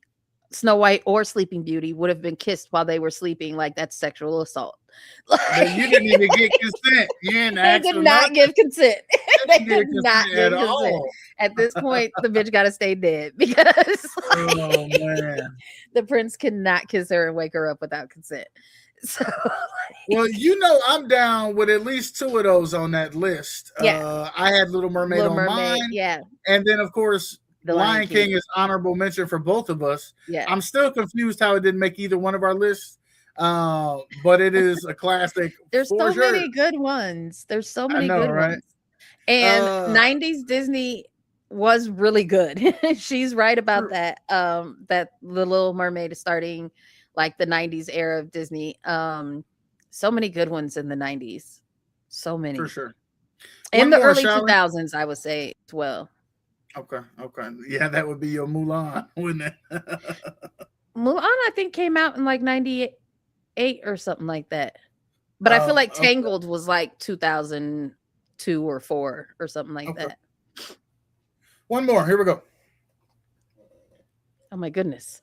Snow White or Sleeping Beauty would have been kissed while they were sleeping. Like that's sexual assault. Like, you didn't even get consent. You didn't they did not give consent. They did not give consent. At this point, the bitch got to stay dead because the prince cannot kiss her and wake her up without consent. So, well, I'm down with at least 2 of those on that list. Yeah. I had Little Mermaid on mine. Yeah. And then, of course, The Lion King is honorable mention for both of us. Yeah. I'm still confused how it didn't make either one of our lists. But it is a classic. There's so many good ones. There's so many good ones. And 90s Disney was really good. She's right about that. That The Little Mermaid is starting like the 90s era of Disney. So many good ones in the 90s. So many. For sure. And the early 2000s, I would say as well. Okay. Yeah, that would be your Mulan, wouldn't it? Mulan, I think, came out in like 98 or something like that. But I feel like Tangled was like 2002 or 4 or something like that. One more. Here we go. Oh my goodness.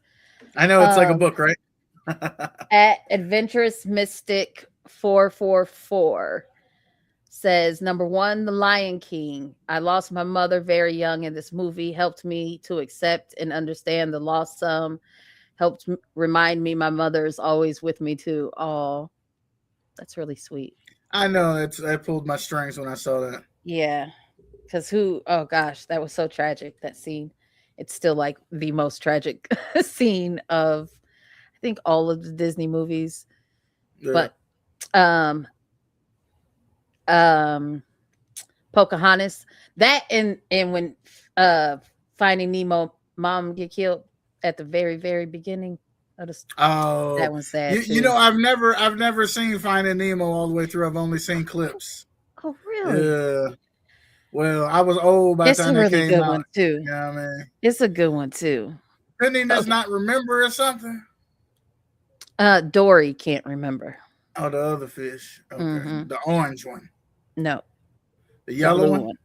I know it's like a book, right? @Adventurous Mystic 444 says, number 1, The Lion King. I lost my mother very young, and this movie helped me to accept and understand the lost some. Helped remind me my mother is always with me too. Oh, that's really sweet. I know that pulled my strings when I saw that. Yeah, because oh gosh, that was so tragic, that scene. It's still like the most tragic scene of, I think, all of the Disney movies. Yeah. But Pocahontas, that and when Finding Nemo mom get killed at the very, very beginning of the that one's sad. You know, I've never seen Finding Nemo all the way through. I've only seen clips. Oh, really? Yeah. Well, I was old by the time it came out. It's a really good one too. Yeah, I mean, it's a good one too. Couldn't he just not remember or something? Dory can't remember. Oh, the other fish. Okay. Mm-hmm. The orange one. No. The yellow one?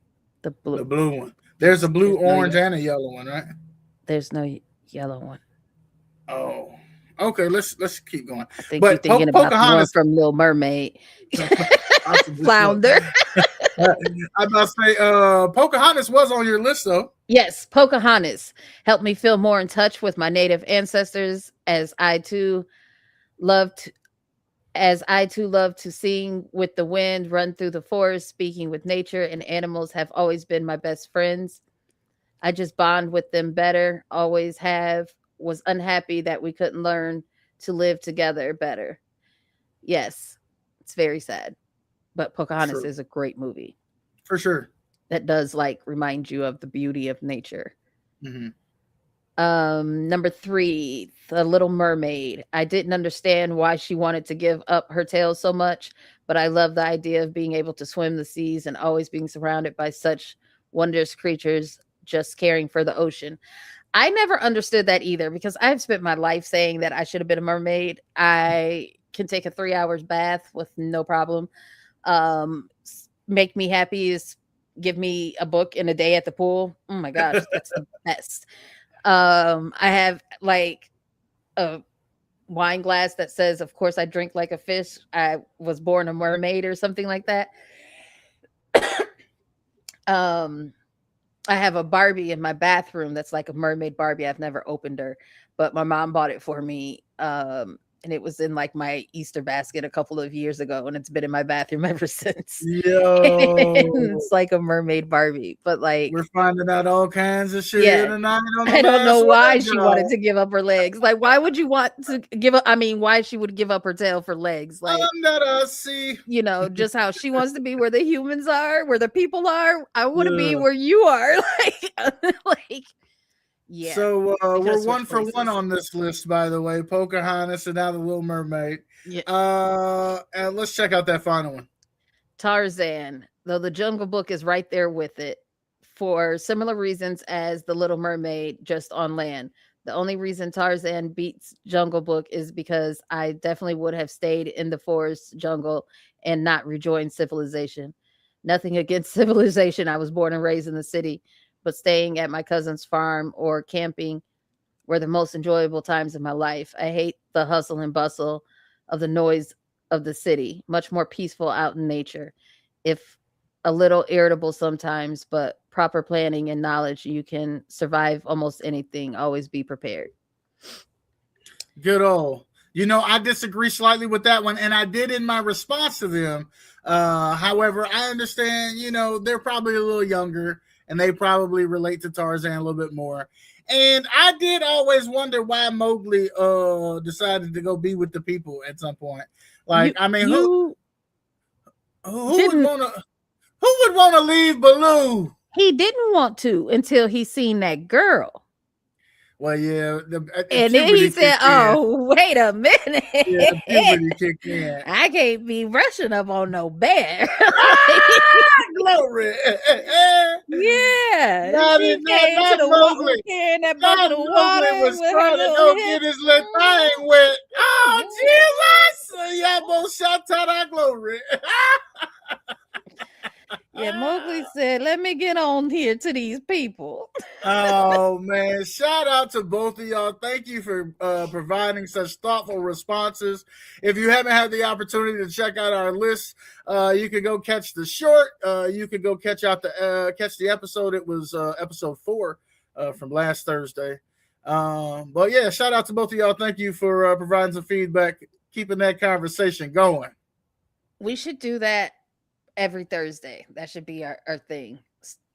The blue. The blue one. There's a blue, orange, and a yellow one, right? There's no yellow one. Oh. Okay, let's keep going. I think you're thinking about the one from Little Mermaid. Flounder. I'm about to say, Pocahontas was on your list, though. Yes, Pocahontas helped me feel more in touch with my native ancestors, as I too loved As I too love to sing with the wind, run through the forest, speaking with nature and animals have always been my best friends. I just bond with them better, always have. Was unhappy that we couldn't learn to live together better. Yes, it's very sad. But Pocahontas True. is a great movie For sure. that does like remind you of the beauty of nature. Mhm. Number 3, The Little Mermaid. I didn't understand why she wanted to give up her tail so much, but I love the idea of being able to swim the seas and always being surrounded by such wondrous creatures, just caring for the ocean. I never understood that either because I've spent my life saying that I should have been a mermaid. I can take a 3 hours bath with no problem. Make me happy is give me a book in a day at the pool. Oh my gosh, that's the best. I have like a wine glass that says, of course, I drink like a fish. I was born a mermaid or something like that. I have a Barbie in my bathroom that's like a mermaid Barbie. I've never opened her, but my mom bought it for me. And it was in like my Easter basket a couple of years ago, and it's been in my bathroom ever since. Yo, It's like a mermaid Barbie, but like we're finding out all kinds of shit Yeah. tonight. On the I don't know last why one, she y'all. wanted to give up her legs. Like, why would you want to give up? I mean, why she would give up her tail for legs? Like, Under the sea. you know, just how she wants to be where the humans are, where the people are. I want to be Yeah. where you are. Like, yeah. So We could've we're switched 1 for 1 places. on this list, by the way. Pocahontas and now the Little Mermaid. Yeah. And let's check out that final one. Tarzan, though the Jungle Book is right there with it for similar reasons as The Little Mermaid, just on land. The only reason Tarzan beats Jungle Book is because I definitely would have stayed in the forest jungle and not rejoined civilization. Nothing against civilization. I was born and raised in the city, but staying at my cousin's farm or camping were the most enjoyable times of my life. I hate the hustle and bustle of the noise of the city, much more peaceful out in nature. If a little irritable sometimes, but proper planning and knowledge, you can survive almost anything. Always be prepared. Good old. You know, I disagree slightly with that one, and I did in my response to them. However, I understand, you know, they're probably a little younger, and they probably relate to Tarzan a little bit more. And I did always wonder why Mowgli decided to go be with the people at some point. Like, I mean, who would want to leave Baloo? He didn't want to until he seen that girl. Well, yeah, and then he said, "Oh, wait a minute! Yeah, puberty kicked in. I can't be rushing up on no bear." Glory! Yeah, Not she Mowgli. came to the water, carrying that bucket of water. Was trying to go get his little thing wet. Oh, Jesus! Yabo Shatara glory. Yeah, Mowgli said, "Let me get on here to these people." Oh man, shout out to both of y'all. Thank you for providing such thoughtful responses. If you haven't had the opportunity to check out our list, you can go catch the short. You can go catch the episode. It was episode 4 from last Thursday. But yeah, shout out to both of y'all. Thank you for providing some feedback, keeping that conversation going. We should do that every Thursday. That should be our thing.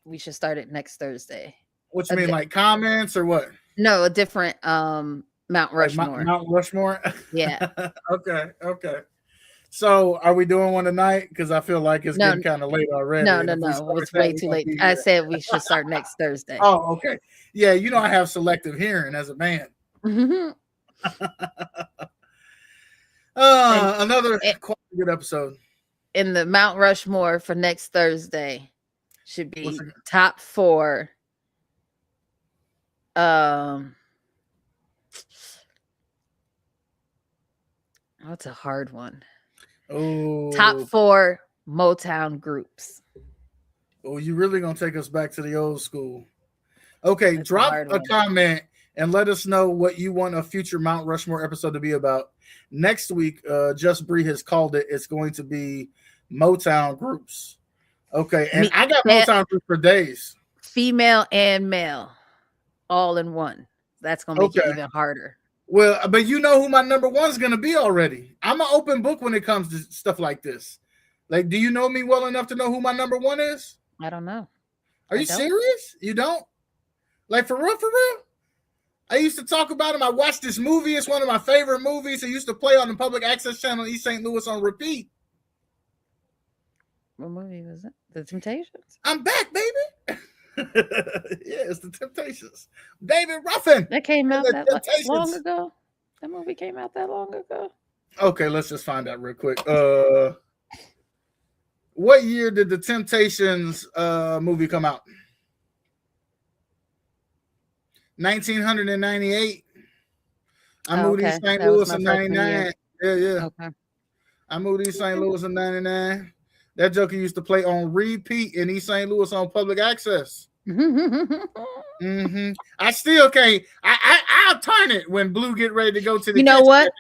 We should start it next Thursday. What you mean, like comments or what? No, a different Mount Rushmore. Like Mount Rushmore? Yeah. Okay. So are we doing one tonight? Because I feel like it's getting kind of late already. No. It's way too late. I said we should start next Thursday. Oh, okay. Yeah, you know I have selective hearing as a man. Another quite good episode. In the Mount Rushmore for next Thursday should be top 4. That's a hard one. Oh, top 4 Motown groups. Oh, you really gonna take us back to the old school? Okay, drop a comment and let us know what you want a future Mount Rushmore episode to be about. Next week, Just Bree has called it. It's going to be Motown groups. Okay, and I got Motown groups for days. Female and male, all in one. That's gonna make it even harder. Well, but you know who my number one is going to be already. I'm an open book when it comes to stuff like this. Like, do you know me well enough to know who my number one is? I don't know. Are you serious? You don't? Like, for real, for real? I used to talk about him. I watched this movie. It's one of my favorite movies. It used to play on the public access channel in East St. Louis on repeat. What movie was it? The Temptations? I'm back, baby. Yeah, it's the Temptations. David Ruffin. That came out that long ago. That movie came out that long ago. Okay, let's just find out real quick. What year did the Temptations movie come out? 1998. I moved to St. Louis in 99. Yeah. Okay. I moved to St. Louis in 99. That joker used to play on repeat in East St. Louis on public access. Mm-hmm. I still can't. I'll turn it when Blue get ready to go to the. You know what?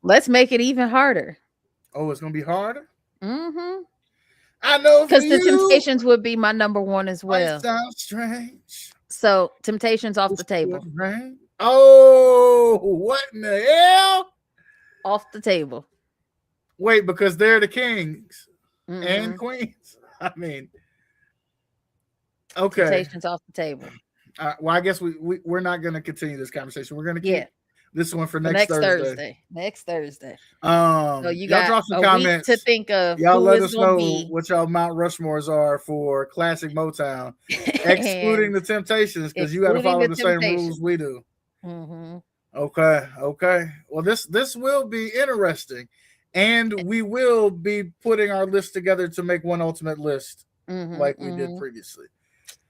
Let's make it even harder. Oh, it's gonna be harder. Mm-hmm. I know, because the Temptations would be my number one as well. Sounds strange. So Temptations off the table. Oh, what in the hell? Off the table. Wait, because they're the kings and queens. I mean, okay. Temptations off the table. Well, I guess we're not going to continue this conversation. We're going to keep this one for next Thursday. Next Thursday. So you got drop some comments to think of. Y'all let us know what y'all Mount Rushmores are for classic Motown, excluding the Temptations, because you got to follow the same rules we do. Mm-hmm. Okay. Well, this will be interesting, and we will be putting our list together to make one ultimate list, like we did previously.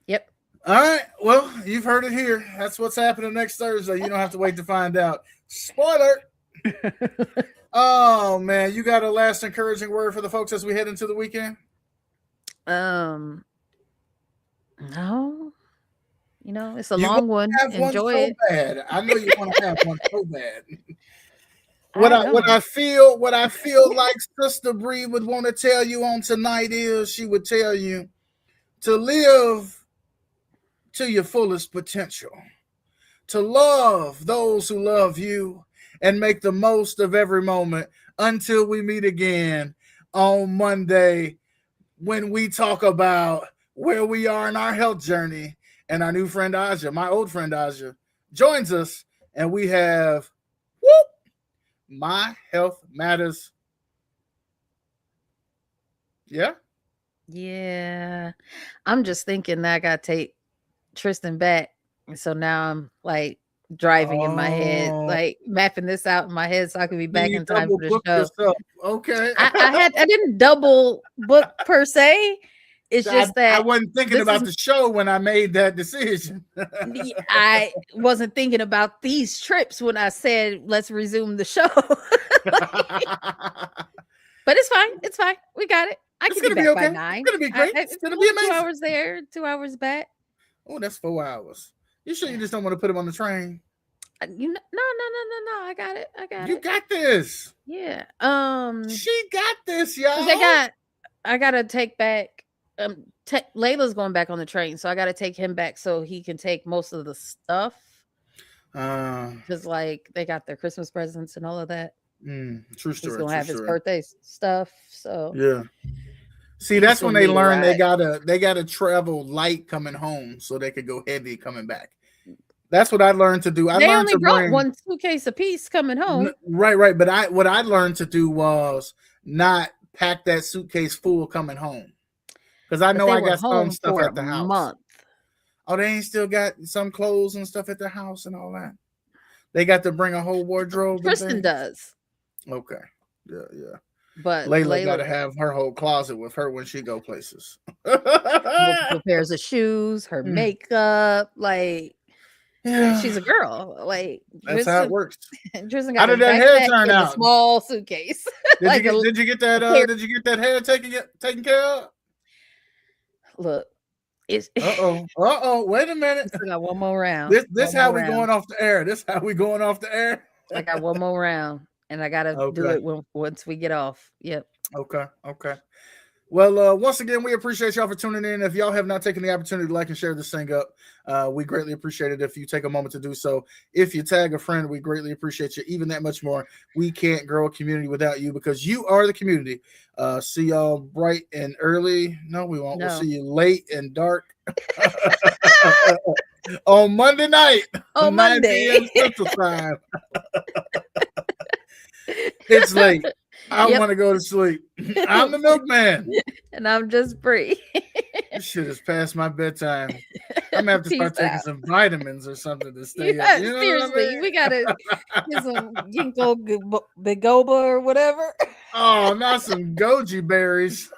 Yep. All right. Well, you've heard it here. That's what's happening next Thursday. You don't have to wait to find out. Spoiler. Oh man, you got a last encouraging word for the folks as we head into the weekend? No. You know, it's a long one. Enjoy it. Bad. I know you want to have one so bad. What I feel like Sister Bree would want to tell you on tonight is she would tell you to live to your fullest potential, to love those who love you, and make the most of every moment until we meet again on Monday when we talk about where we are in our health journey. And our new friend Aja, my old friend Aja, joins us, and we have My Health Matters. Yeah? Yeah. I'm just thinking that I got to take Tristan back. So now I'm like driving in my head, like mapping this out in my head so I could be back in time for the show. Yourself. Okay. I didn't double book per se. It's just that I wasn't thinking about the show when I made that decision. I wasn't thinking about these trips when I said let's resume the show. But it's fine. It's fine. We got it. I can be back by 9. It's gonna be great. It's gonna be amazing. 2 hours there, 2 hours back. Oh, that's 4 hours. You sure you just don't want to put him on the train? No. I got it. You got this. Yeah. She got this, y'all. I gotta take back. Layla's going back on the train, so I got to take him back so he can take most of the stuff. Because like they got their Christmas presents and all of that. True story. He's gonna have his birthday stuff. So yeah. See, that's when they learn they gotta travel light coming home so they could go heavy coming back. That's what I learned to do. They only brought one suitcase apiece coming home. Right. But what I learned to do was not pack that suitcase full coming home. Because I know I got some stuff at the house. Oh, they ain't still got some clothes and stuff at the house and all that. They got to bring a whole wardrobe. Tristan does. Okay. Yeah. But Layla got to have her whole closet with her when she go places. Multiple pairs of shoes, her makeup, like she's a girl. Like that's how it works. Tristan got how did that hair turn out? A small suitcase. Did you get that hair taken care of? Look, it's wait a minute. I got one more round. This how we going off the air. This how we going off the air. I got one more round, and I gotta do it once we get off. Yep. Okay. Well, once again, we appreciate y'all for tuning in. If y'all have not taken the opportunity to like and share this thing up, we greatly appreciate it if you take a moment to do so. If you tag a friend, we greatly appreciate you even that much more. We can't grow a community without you because you are the community. See y'all bright and early. No, we won't. No. We'll see you late and dark on Monday night. On 9 Monday. p.m. Central Time. It's late. I want to go to sleep. I'm the milkman. And I'm just Bree. This shit is past my bedtime. I'm gonna have to start Peace taking out. some vitamins or something to stay Yeah, up. You know seriously, what I mean? we gotta get some ginkgo biloba or whatever. Oh, not some goji berries.